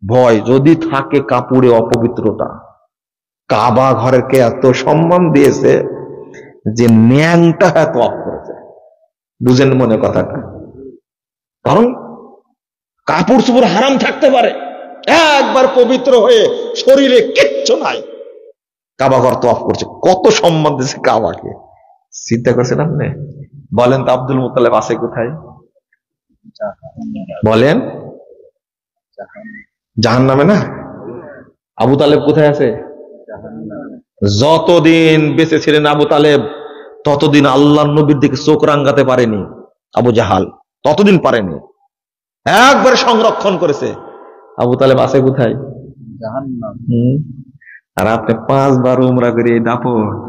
Speaker 1: ভয় যদি থাকে কাপড়ে অপবিত্রতা। কাবা ঘরকে এত সম্মান দিয়েছে যে ন্যাংটা তওয়াফ করেছে। বুঝেন মনে কথাটা? কারণ কাপড় চোপড় হারাম থাকতে পারে, একবার পবিত্র হয়ে শরীরে কিচ্ছু নাই, কাবা ঘর তওয়াফ করছে, কত সম্মান দিয়েছে কাবাকে। চিন্তা করছেন আপনি? বলেন তো আব্দুল মুত্তালিব আছে কোথায়? বলেন, জাহান্নামে না? আবু তালেব কোথায় আছে? যতদিন বেঁচে ছিলেন আবু তালেব, ততদিন আল্লাহর নবীর দিকে চোখ রাঙ্গাতে পারেনি আবু জাহাল, ততদিন পারেনি, একবার সংরক্ষণ করেছে। আবু তালেব আছে কোথায়?
Speaker 2: জাহান্নাম।
Speaker 1: আর আপনি 5 বার উমরা করে এই দাপট,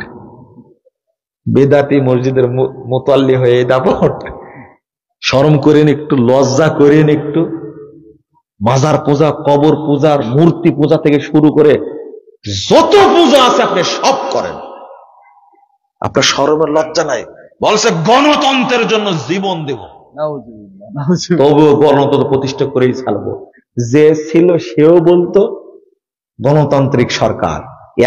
Speaker 1: বেদাতি মসজিদের মুতাল্লি হয়ে এই দাপট, শরম করেন একটু, লজ্জা করেন একটু। মাজার পূজা, কবর পূজার, মূর্তি পূজা থেকে শুরু করে যত পূজা আছে আপনি সব করেন, আপনার শরমের লজ্জা নাই। বলছে গণতন্ত্রের জন্য জীবন দেব, তবুও গণতন্ত্র প্রতিষ্ঠা করেই ছাড়বো। যে ছিল সেও বলতো গণতান্ত্রিক সরকার,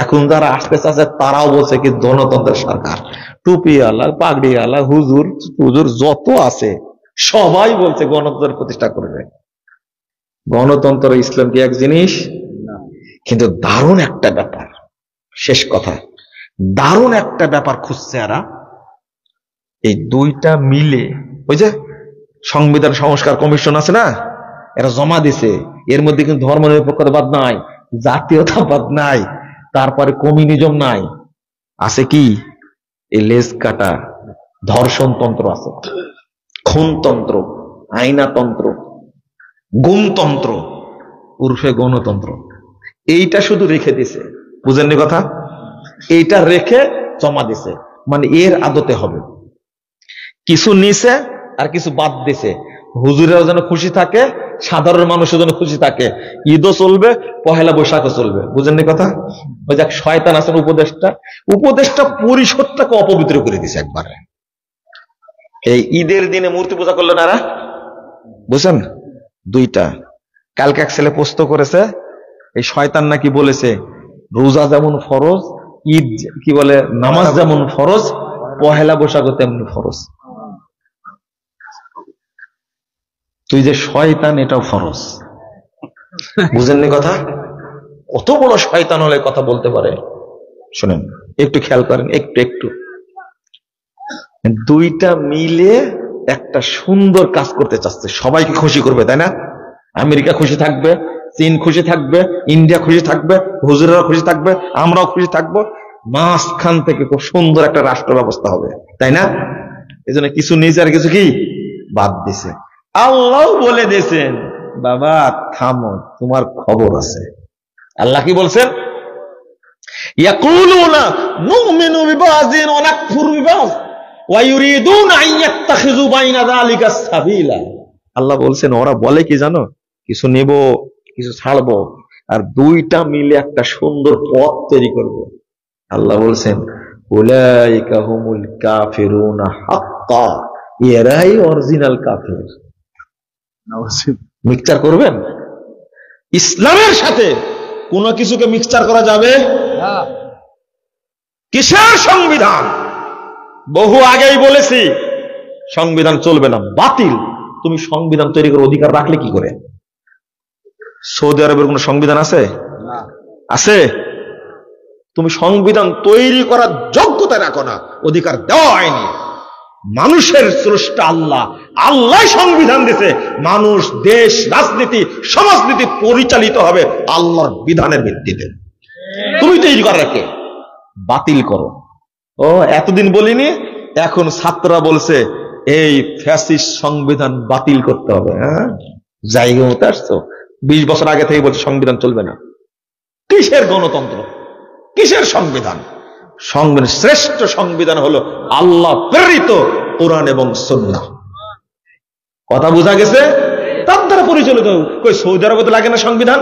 Speaker 1: এখন যারা আসতে চাচ্ছে তারাও বলছে কি গণতন্ত্রের সরকার। টুপিওয়ালা, পাগড়িওয়ালা, হুজুর হুজুর যত আছে সবাই বলছে গণতন্ত্র প্রতিষ্ঠা করবে। গণতন্ত্র ইসলাম কি এক জিনিস? কিন্তু দারুণ একটা ব্যাপার, শেষ কথা, দারুণ একটা ব্যাপার খুঁজছে এরা। এই দুইটা মিলে, ওই যে সংবিধান সংস্কার কমিশন আছে না, এরা জমা দিছে, এর মধ্যে কিন্তু ধর্ম নিরপেক্ষতাবাদ নাই, জাতীয়তাবাদ নাই, তারপরে কমিউনিজম নাই, আছে কি এই লেজ কাটা ধর্ষণতন্ত্র আছে, খুনতন্ত্র, আইনাতন্ত্র, গুমতন্ত্র উর্ফে গণতন্ত্র। এইটা শুধু রেখে দিছে, বুঝেননি কথা? এইটা রেখে জমা দিছে, মানে এর আদতে হবে। কিছু নিছে আর কিছু বাদ দিছে, হুজুরেও যেন খুশি থাকে, সাধারণ মানুষের যেন খুশি থাকে, ঈদও চলবে, পহেলা বৈশাখও চলবে। বুঝেননি কথা? ওই যে শয়তান আছেন উপদেষ্টা, উপদেষ্টা পরিষদটাকে অপবিত্র করে দিছে একবারে। এই ঈদের দিনে মূর্তি পূজা করলো না এরা, বুঝছেন? দুইটা। কালকে এক ছেলে পোস্ট করেছে, এই শয়তান নাকি বলেছে রোজা যেমন ফরজ, ঈদ কি বলে নামাজ যেমন ফরজ, পহেলা বৈশাখ তেমন ফরজ। তুই যে শয়তান এটাও ফরজ। বুঝেননি কথা? কত বড় শয়তান হলে কথা বলতে পারে। শুনেন, একটু খেয়াল করেন, একটু একটু, দুইটা মিলে একটা সুন্দর কাজ করতে চাচ্ছে, সবাইকে খুশি করবে, তাই না? আমেরিকা খুশি থাকবে, চীন খুশি থাকবে, ইন্ডিয়া খুশি থাকবে, হুজুরেরা খুশি থাকবে, আমরাও খুশি থাকবো, মাঝখান থেকে খুব সুন্দর একটা রাষ্ট্র ব্যবস্থা হবে, তাই না? এই জন্য কিছু নিচে আর কিছু কি বাদ দিছে। আল্লাহ বলে দিয়েছেন, বাবা থামো, তোমার খবর আছে। আল্লাহ কি বলছেন? ইয়াকুলুনা নুমিনু বিবাযিন ওয়া নাকফুরু বিবায ওয়া ইউরিদুনা আন ইয়াত্তাখিযু বাইনা যালিকা সাবিলা। আল্লাহ বলছেন, ওরা বলে কি জানো, কিছু নেব কিছু ছাড়বো, আর দুইটা মিলে একটা সুন্দর পথ তৈরি করব। আল্লাহ বলছেন উলাইকা হুমুল কাফিরুনা হাক্কা, এরাই অরিজিনাল কাফের। মিক্সচার করবেন ইসলামের সাথে কোনো কিছুকে মিক্সচার করা যাবে? কিসের সংবিধান? বহু আগেই বলেছি সংবিধান চলবে না, বাতিল। তুমি সংবিধান তৈরি করার অধিকার রাখলে কি করে? সৌদি আরবের কোন সংবিধান আছে? আছে? তুমি সংবিধান তৈরি করার যোগ্যতা রাখো না, অধিকার দেওয়া হয়নি। মানুষের স্রষ্টা আল্লাহ, আল্লাহ সংবিধান দিয়েছে। মানুষ, দেশ, রাজনীতি, সমাজনীতি পরিচালিত হবে আল্লাহর বিধানের ভিত্তিতে। তুমি তৈরি করা কে? বাতিল করো। ও এতদিন বলিনি, এখন ছাত্ররা বলছে এই ফ্যাসিস্ট সংবিধান বাতিল করতে হবে। হ্যাঁ, জায়গা মতো আসছো। 20 বছর আগে থেকে বলছে সংবিধান চলবে না। কিসের গণতন্ত্র, কিসের সংবিধান? সংবিধান, শ্রেষ্ঠ সংবিধান হলো আল্লাহ প্রেরিত কোরআন এবং সুন্নাহ। কথা বোঝা গেছে? তার দ্বারা পরিচালিত। কই সৌদি আরবে তো লাগে না সংবিধান,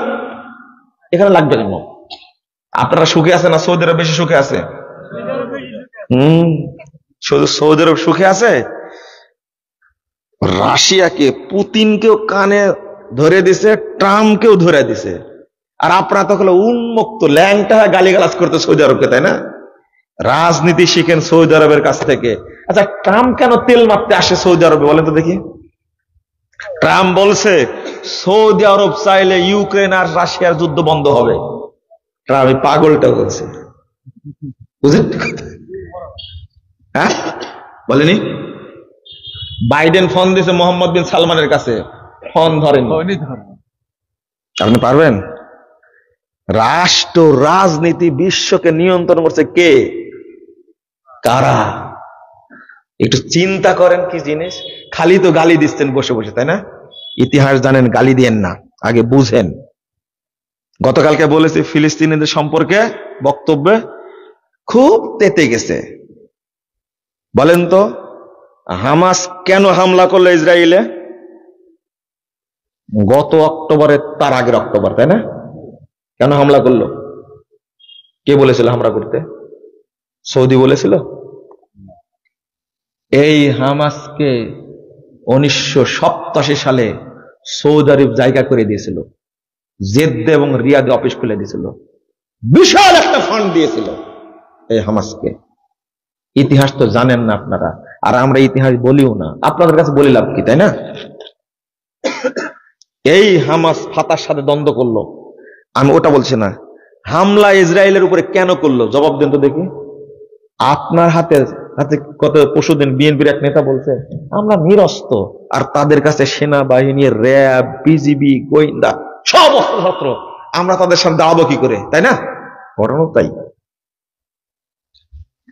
Speaker 1: এখানে লাগবে কেন? আপনারা সুখে আছে না সৌদি আরব বেশি সুখে আছে? শুধু সৌদি আরব সুখে আছে? রাশিয়াকে, পুতিনকেও কানে ধরে দিছে, ট্রাম্পকেও ধরে দিছে। আর আপনারা তো হলো উন্মুক্ত ল্যাংটা গালিগালাজ করতে সৌদি আরবকে, তাই না? রাজনীতি শিখেন সৌদি আরবের কাছ থেকে। আচ্ছা, ট্রাম্প কেন তেল মারতে আসে সৌদি আরবে বলেন তো দেখি? ট্রাম্প বলছে সৌদি আরব চাইলে ইউক্রেন আর রাশিয়ার যুদ্ধ বন্ধ হবে। ট্রাম্প পাগলটা বলছে, বুঝলেন? হ্যাঁ, বলেনি? বাইডেন ফোন দিয়েছে মোহাম্মদ বিন সালমানের কাছে, ফোন ধরেন। আপনি পারবেন? রাষ্ট্র রাজনীতি বিশ্বকে নিয়ন্ত্রণ করছে কে, কারা? একটু চিন্তা করেন কি জিনিস। খালি তো গালি দিচ্ছেন বসে বসে, তাই না? ইতিহাস জানেন, গালি দিয়েন না, আগে বুঝেন। গতকালকে বলেছি ফিলিস্তিনিদের সম্পর্কে বক্তব্যে খুব তেতে গেছে। বলেন তো হামাস কেন হামলা করলো ইসরায়েলে? গত অক্টোবরে, তার আগের অক্টোবর, তাই না? কেন হামলা করলো? কে বলেছিল হামলা করতে? সৌদি বলেছিল? এই হামাসকে 1987 সালে সৌদি আরব জায়গা করে দিয়েছিল, জেদ্দা এবং রিয়াদে অফিস খুলে দিয়েছিল, বিশাল একটা ফান্ড দিয়েছিল এই হামাসকে। ইতিহাস তো জানেন না আপনারা, আর আমরা ইতিহাস বলিও না। আপনাদের কাছে বলি লাভ কি, তাই না? এই হামাস ফাতার সাথে দ্বন্দ্ব করলো, আমি ওটা বলছি না। হামলা ইসরায়েলের উপরে কেন করলো জবাব দেন তো দেখি। আপনার হাতে হাতে কত পরশুদিন বিএনপির এক নেতা বলছে আমরা নিরস্ত, আর তাদের কাছে সেনাবাহিনী, র্যাব, বিজিবি, গোয়েন্দা সব অস্ত্রশস্ত্র, আমরা তাদের সাথে দাঁড়াবো কি করে, তাই না? ঘটনা তাই।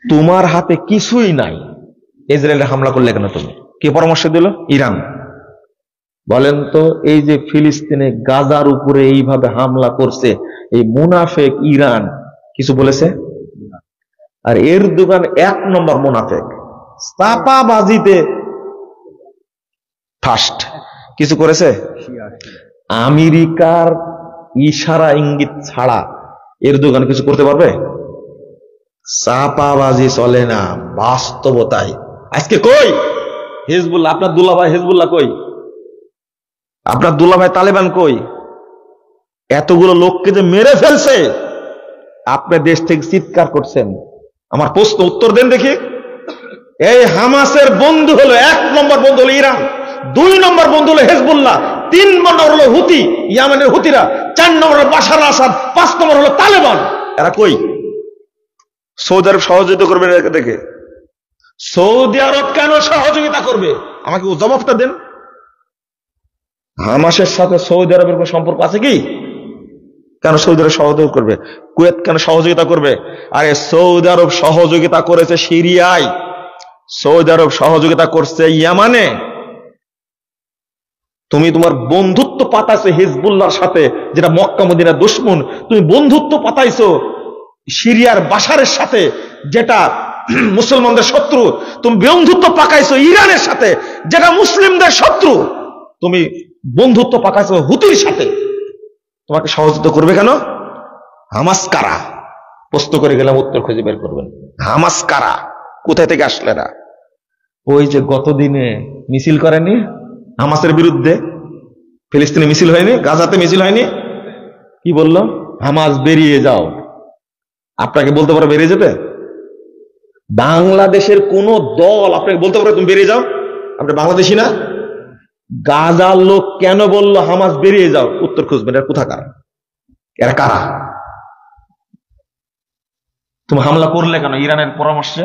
Speaker 1: তোমার হাতে কিছুই নাই, ইসরায়েলে হামলা করলে কেন তুমি? কে পরামর্শ দিল? ইরান। বলেন তো এই যে ফিলিস্তিনে গাজার উপরে এইভাবে হামলা করছে, এই মুনাফেক ইরান কিছু বলেছে? আর এরদোগান 1 নম্বর মুনাফেক, চাপাবাজিতে ফার্স্ট। কিছু করেছে? আমেরিকার ইশারা ইঙ্গিত ছাড়া এরদোগান কিছু করতে পারবে? চাপাবাজি চলে না, বাস্তবতায়। আজকে কই হিজবুল্লাহ? আপনার দুলাভাই হিজবুল্লাহ কই? আপনার দুলাভাই তালেবান কই? এতগুলো লোককে যে মেরে ফেলছে, আপনি দেশ থেকে চিৎকার করছেন। আমার প্রশ্ন উত্তর দেন দেখি। এই হামাসের বন্ধু হলো 1 নম্বর বন্ধু হলো ইরান, 2 নম্বর বন্ধু হলো হিজবুল্লাহ, 3 নম্বর হলো হুতি, ইয়ামেনের হুতিরা, 4 নম্বর হলো বাশার আসাদ, 5 নম্বর হলো তালেবান। এরা কই? সৌদি আরব সহযোগিতা করবে দেখে? সৌদি আরব কেন সহযোগিতা করবে? আমাকে জবাবটা দেন। হামাসের সাথে সৌদি আরবের কোন সম্পর্ক আছে কি? কেন সৌদি আরব সহযোগিতা করবে? কুয়েত কেন সহযোগিতা করবে? আরে সৌদি আরব সহযোগিতা করেছে সিরিয়ায়, সৌদি আরব সহযোগিতা করছে ইয়ামানে। তুমি তোমার বন্ধুত্ব পাতাইছো হিজবুল্লাহর সাথে, যেটা মক্কা মদিনার দুশমন। তুমি বন্ধুত্ব পাতাইছো সিরিয়ার বাশারের সাথে, যেটা মুসলমানদের শত্রু। তুমি বন্ধুত্ব পাকাইছো ইরানের সাথে, যেটা মুসলিমদের শত্রু। তুমি বন্ধুত্ব পাকাইছো হুতির সাথে। তোমাকে সহযোগিতা করবে কেন? হামাস কারা? প্রশ্ন করে গেলাম, উত্তর খুঁজে বের করবেন। হামাস কারা? কোথায় থেকে আসলে না? ওই যে গতদিনে মিছিল করেনি হামাসের বিরুদ্ধে, ফিলিস্তিনে মিছিল হয়নি, গাজাতে মিছিল হয়নি? কি বলল? হামাস বেরিয়ে যাও। আপনাকে বলতে পারো বেরিয়ে যেতে? বাংলাদেশের কোন দল আপনাকে বলতে পারো তুমি বেরিয়ে যাও? আপনি বাংলাদেশি না? গাজার লোক কেন বলল হামাস বেরিয়ে যাও? উত্তর খুঁজবেন। এরা কোথাকার? এরা কারা? তুমি হামলা করলে কেন? ইরানের পরামর্শে,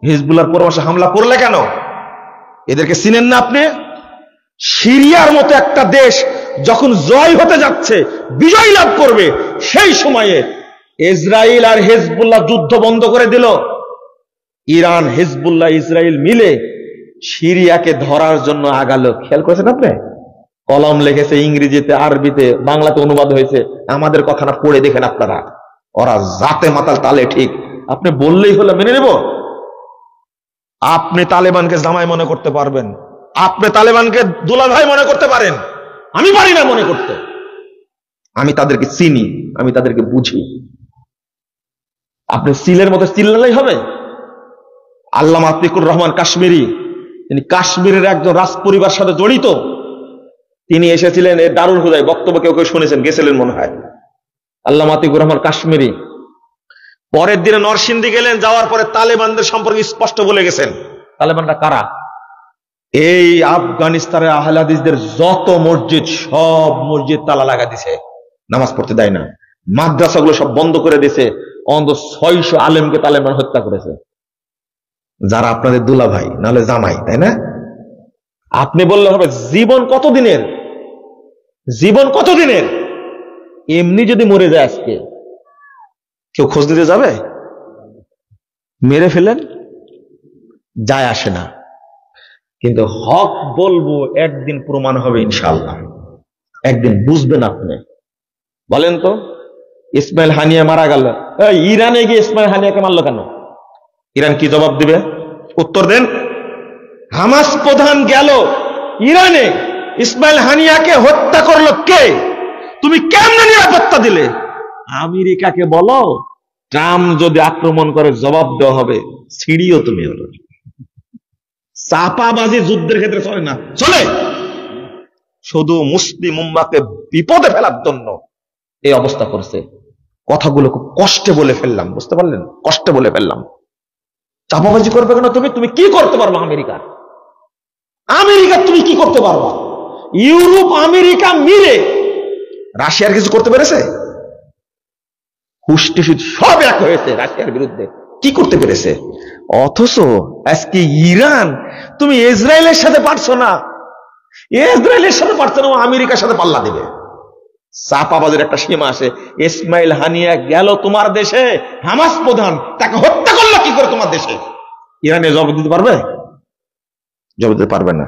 Speaker 1: হিজবুল্লাহর পরামর্শে হামলা করলে কেন? এদেরকে চিনেন না আপনি? সিরিয়ার মতো একটা দেশ যখন জয় হতে যাচ্ছে, বিজয় লাভ করবে, সেই সময়ে ইসরায়েল আর হিজবুল্লাহ যুদ্ধ বন্ধ করে দিল। ইরান, হিজবুল্লাহ, ইসরায়েল মিলে সিরিয়াকে ধরার জন্য আগালো। খেয়াল করেছেন আপনি? কলম লিখেছে ইংরেজিতে, আরবিতে, বাংলাতে অনুবাদ হয়েছে। আমাদের কথাটা পড়ে দেখেন আপনারা। ওরা জাতে মাতাল তালে ঠিক। আপনি বললেই হলো মেনে নেব? আপনি তালেবানকে জামাই মনে করতে পারবেন, আপনি তালেবানকে দুলাভাই মনে করতে পারেন, আমি পারি না মনে করতে। আমি তাদেরকে চিনি, আমি তাদেরকে বুঝি। আপনি সিলের মতো চিল্লালেই হবে? আল্লামা আতিকুর রহমান কাশ্মীরি, তিনি কাশ্মীরের একজন রাজপরিবার সাথে জড়িত। তিনি এসেছিলেন এই দারুল হুদায়, বক্তব্য কেউ কেউ শুনেছেন, গেছিলেন মনে হয়। আল্লামা আতিকুর রহমান কাশ্মীরি পরের দিনে নরসিংদী গেলেন, যাওয়ার পরে তালেবানদের সম্পর্কে স্পষ্ট বলে গেছেন। তালেবানরা কারা? এই আফগানিস্তানের আহলে হাদিসদের যত মসজিদ, সব মসজিদ তালা লাগা দিছে, নামাজ পড়তে দেয় না। মাদ্রাসাগুলো সব বন্ধ করে দিছে। অন্তত 600 আলেমকে তালেবান হত্যা করেছে, যারা আপনাদের দুলা ভাই, নাহলে জামাই, তাই না? আপনি বললে হবে জীবন কতদিনের? জীবন কতদিনের? এমনি যদি মরে যায় আজকে, কেউ খোঁজ দিতে যাবে? মেরে ফেলেন, যায় আসে না। কিন্তু হক বলবো, একদিন প্রমাণ হবে ইনশাআল্লাহ, একদিন বুঝবেন আপনি। বলেন তো, ইসমাইল হানিয়া মারা গেল, ইরানে গিয়ে ইসমাইল হানিয়াকে মারলো কেন? ইরান কি জবাব দিবে? উত্তর দেন। হামাস প্রধান গেল ইরানে, ইসমাইল হানিয়াকে হত্যা করলো কে? তুমি কেমনে নিরাপত্তা দিলে? আমেরিকাকে বলো, ট্রাম্প যদি আক্রমণ করে জবাব দেওয়া হবে। সিঁড়িও তুমি হলো। চাপাবাজি যুদ্ধের ক্ষেত্রে চলে না, চলে শুধু মুসলিম উম্মাহকে বিপদে ফেলার জন্য এই অবস্থা করছে। কথাগুলো খুব কষ্টে বলে ফেললাম, বুঝতে পারলেন? কষ্টে বলে ফেললাম। চাপাবাজি করবে কেন? তুমি কি করতে পারবো? আমেরিকা তুমি কি করতে পারবা? ইউরোপ আমেরিকা মিলে রাশিয়ার কিছু করতে পেরেছে? হুষ্টি সব এক হয়েছে রাশিয়ার বিরুদ্ধে, কি করতে পেরেছে? অথচ আজকে ইরান, তুমি ইসরায়েলের সাথে পারছো না, ইসরায়েলের সাথে পারছো না, আমেরিকার সাথে পাল্লা দেবে। চাপাবাজের একটা সীমা আসে। ইসমাইল হানিয়া গেল তোমার দেশে, হামাস প্রধান, তাকে হত্যা করলো কি করে তোমার দেশে? ইরানে জবাব দিতে পারবে? জবাব দিতে পারবে না।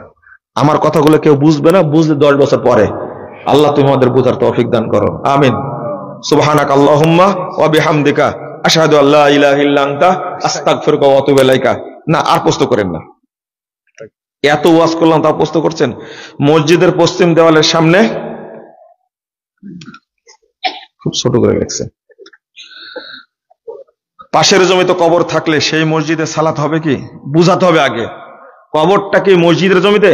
Speaker 1: আমার কথাগুলো কেউ বুঝবে না, বুঝলে 10 বছর পরে। আল্লাহ তুমি আমাদের বুঝার তৌফিক দান করো, আমিন। সুবহানাক আল্লাহুম্মা ওয়া বিহামদিকা আশহাদু আল্লা ইলাহা ইল্লা আনতা আস্তাগফিরুকা ওয়া আতুবু ইলাইকা। না, আর প্রশ্ন করেন না। এত ওয়াজ করলাম, তা প্রশ্ন করছেন? মসজিদের পশ্চিম দেওয়ালের সামনে খুব ছোট করে লেখছে, পাশের জমিতে কবর থাকলে সেই মসজিদে সালাত হবে কি? বুঝাতে হবে আগে, কবরটা কি মসজিদের জমিতে?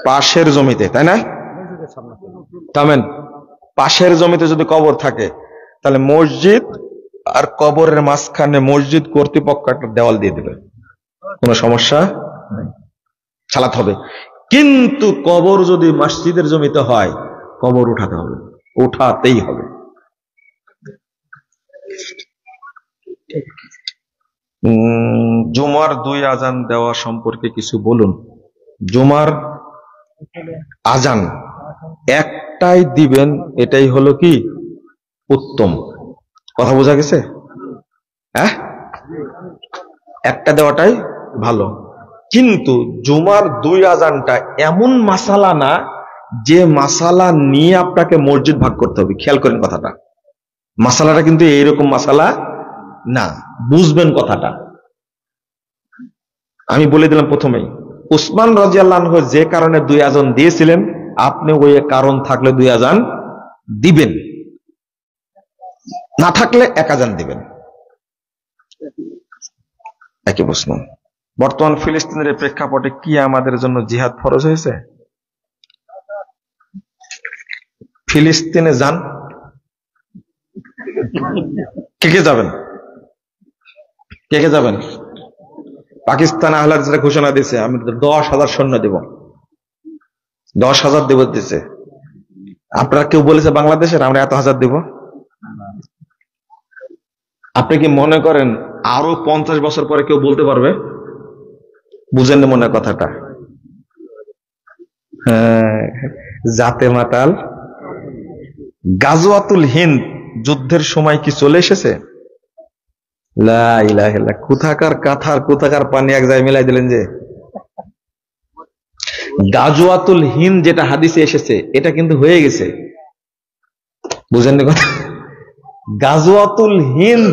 Speaker 1: পাশের জমিতে, তাই না? তামেন, পাশের জমিতে যদি কবর থাকে, তাহলে মসজিদ আর কবরের মাঝখানে মসজিদ কর্তৃপক্ষ একটা দেওয়াল দিয়ে দেবে, কোনো সমস্যা নেই, সালাত হবে। কিন্তু কবর যদি মসজিদের জমিতে হয়, কবর উঠাতে হবে, উঠাতেই হবে। জুমার 2 আজান দেওয়া সম্পর্কে কিছু বলুন। জুমার আজান একটাই দিবেন, এটাই হলো কি উত্তম। কথা বোঝা গেছে? হ্যাঁ, একটা দেওয়াটাই ভালো। কিন্তু জুমার 2 আজানটা এমন মাসালা না যে মাসালা নিয়ে আপনাকে মসজিদ ভাগ করতে হবে। খেয়াল করেন কথাটা, মাসালাটা কিন্তু এইরকম মাসালা না, বুঝবেন কথাটা। আমি বলে দিলাম প্রথমেই, উসমান রাদিয়াল্লাহু আনহু যে কারণে 2 আজান দিয়েছিলেন, আপনি ওই কারণ থাকলে 2 আজান দিবেন, না থাকলে 1 আজান দিবেন। একই প্রশ্ন। বর্তমান ফিলিস্তিনের প্রেক্ষাপটে কি আমাদের জন্য জিহাদ ফরজ হয়েছে? ফিলিস্তিনে যান, কে কে যাবেন? কে কে যাবেন? পাকিস্তান আহলে হাদিসরা ঘোষণা দিয়েছে, আমি 10,000 সৈন্য দেব, 10,000 দেব দিচ্ছে। আপনারা কেউ বলেছে বাংলাদেশের আমরা এত হাজার দেব? আপনি কি মনে করেন আরো 50 বছর পরে কেউ বলতে পারবে? বুঝেন না মনে হয় কথাটা? হ্যাঁ, জাতে মাতাল। গাজওয়াতুল হিন্দ যুদ্ধের সময় কি চলে এসেছে? লা ইলাহা ইল্লাল্লাহ। কোথাকার কাঁথার কোথাকার পানি এক জায়গায় মিলাই দিলেন যে। গাজওয়াতুল হিন্দ যেটা হাদিসে এসেছে এটা কিন্তু হয়ে গেছে। বুঝেন না কথা? গাজওয়াতুল হিন্দ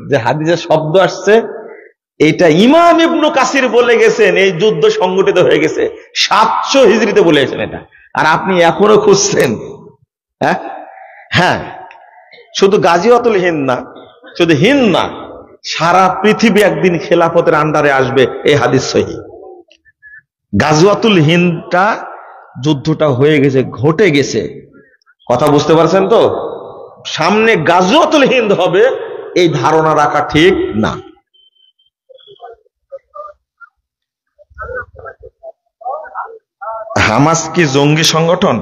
Speaker 1: যে হাদিসে শব্দ আসছে, এটা ইমাম ইবনে কাসির বলে গেছেন এই যুদ্ধ সংগঠিত হয়ে গেছে 700 হিজরিতে বলে গেছেন এটা। আর আপনি এখনো খুঁজছেন? হ্যাঁ হ্যাঁ, শুধু গাজওয়াতুল হিন্দ না, শুধু হিন্দ না, সারা পৃথিবী একদিন খেলাফতের আন্ডারে আসবে, এই হাদিস সহিহ। গাজওয়াতুল হিন্দটা যুদ্ধটা হয়ে গেছে, ঘটে গেছে। কথা বুঝতে পারছেন তো? সামনে গাজওয়াতুল হিন্দ হবে এই ধারণা রাখা ঠিক না। হামাস কি জঙ্গি সংগঠন?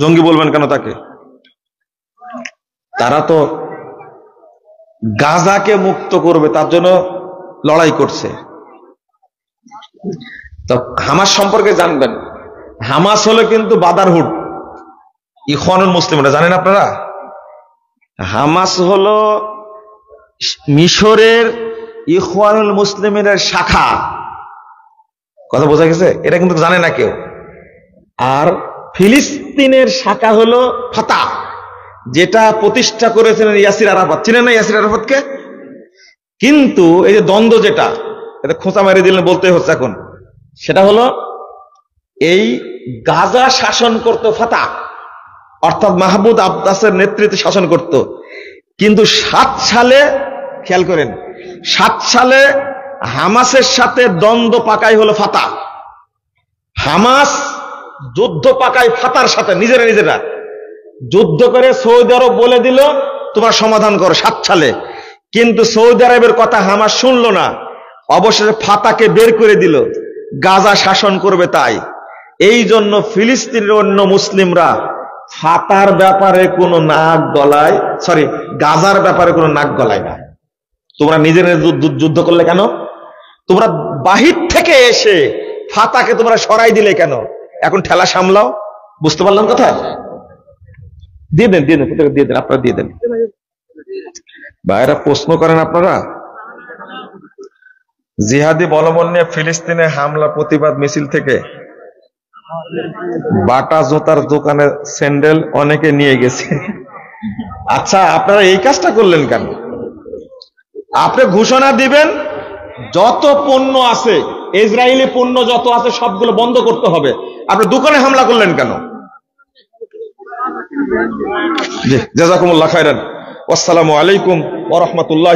Speaker 1: জঙ্গি বলবেন কেন তাকে? তারা তো গাজাকে মুক্ত করবে তার জন্য লড়াই করছে। তো হামাস সম্পর্কে জানবেন, হামাস হলো কিন্তু ব্রাদারহুড, ইখওয়ানুল মুসলিমরা, জানেন আপনারা? হামাস হলো মিশরের ইখওয়ানুল মুসলিমের শাখা। কথা বোঝা গেছে? এটা কিন্তু জানে না কেউ। আর ফিলিস্তিনের শাখা হলো ফাতাহ, যেটা প্রতিষ্ঠা করেছেন ইয়াসির আরাফাত। চিনেন না ইয়াসির আরাফাতকে? কিন্তু এই যে দ্বন্দ্ব, যেটা এটা খোঁচা মেরে দিলেন বলতে হচ্ছে এখন, সেটা হলো এই গাজা শাসন করত ফাতাহ, অর্থাৎ মাহমুদ আব্বাসের নেতৃত্বে শাসন করত। কিন্তু 7 সালে, খেয়াল করেন, 7 সালে হামাসের সাথে দ্বন্দ্ব পাকাই হলো ফাতাহ। হামাস যুদ্ধ পাকায় ফাতার সাথে, নিজেরা যুদ্ধ করে সৌদি আরব বলে দিল তোমার সমাধান করো 7 সালে। কিন্তু সৌদি আরবের কথা হামাস শুনলো না, অবশেষে ফাতাকে বের করে দিল, গাজা শাসন করবে তাই। এই জন্য ফিলিস্তিনের অন্য মুসলিমরা ফাতার ব্যাপারে কোনো নাক গলায়, গাজার ব্যাপারে কোনো নাক গলায় না। তোমরা নিজেরা যুদ্ধ করলে কেন? তোমরা বাহির থেকে এসে ফাতাকে তোমরা সরাই দিলে কেন? এখন ঠেলা সামলাও। বুঝতে পারলাম কথা? দিয়ে দেন আপনারা দিয়ে দেন। ভাইরা প্রশ্ন করেন আপনারা। জিহাদি বলবৎ নিয়ে ফিলিস্তিনে হামলা প্রতিবাদ মিছিল থেকে বাটা জুতার দোকানে স্যান্ডেল অনেকে নিয়ে গেছে। আচ্ছা, আপনারা এই কাজটা করলেন কেন? আপনি ঘোষণা দিবেন যত পণ্য আছে, ইসরায়েলি পণ্য যত আছে সবগুলো বন্ধ করতে হবে। আপনি দোকানে হামলা করলেন কেন? জি, জাযাকুমুল্লাহ খাইরান। আসসালামু আলাইকুম ওয়া রাহমাতুল্লাহ।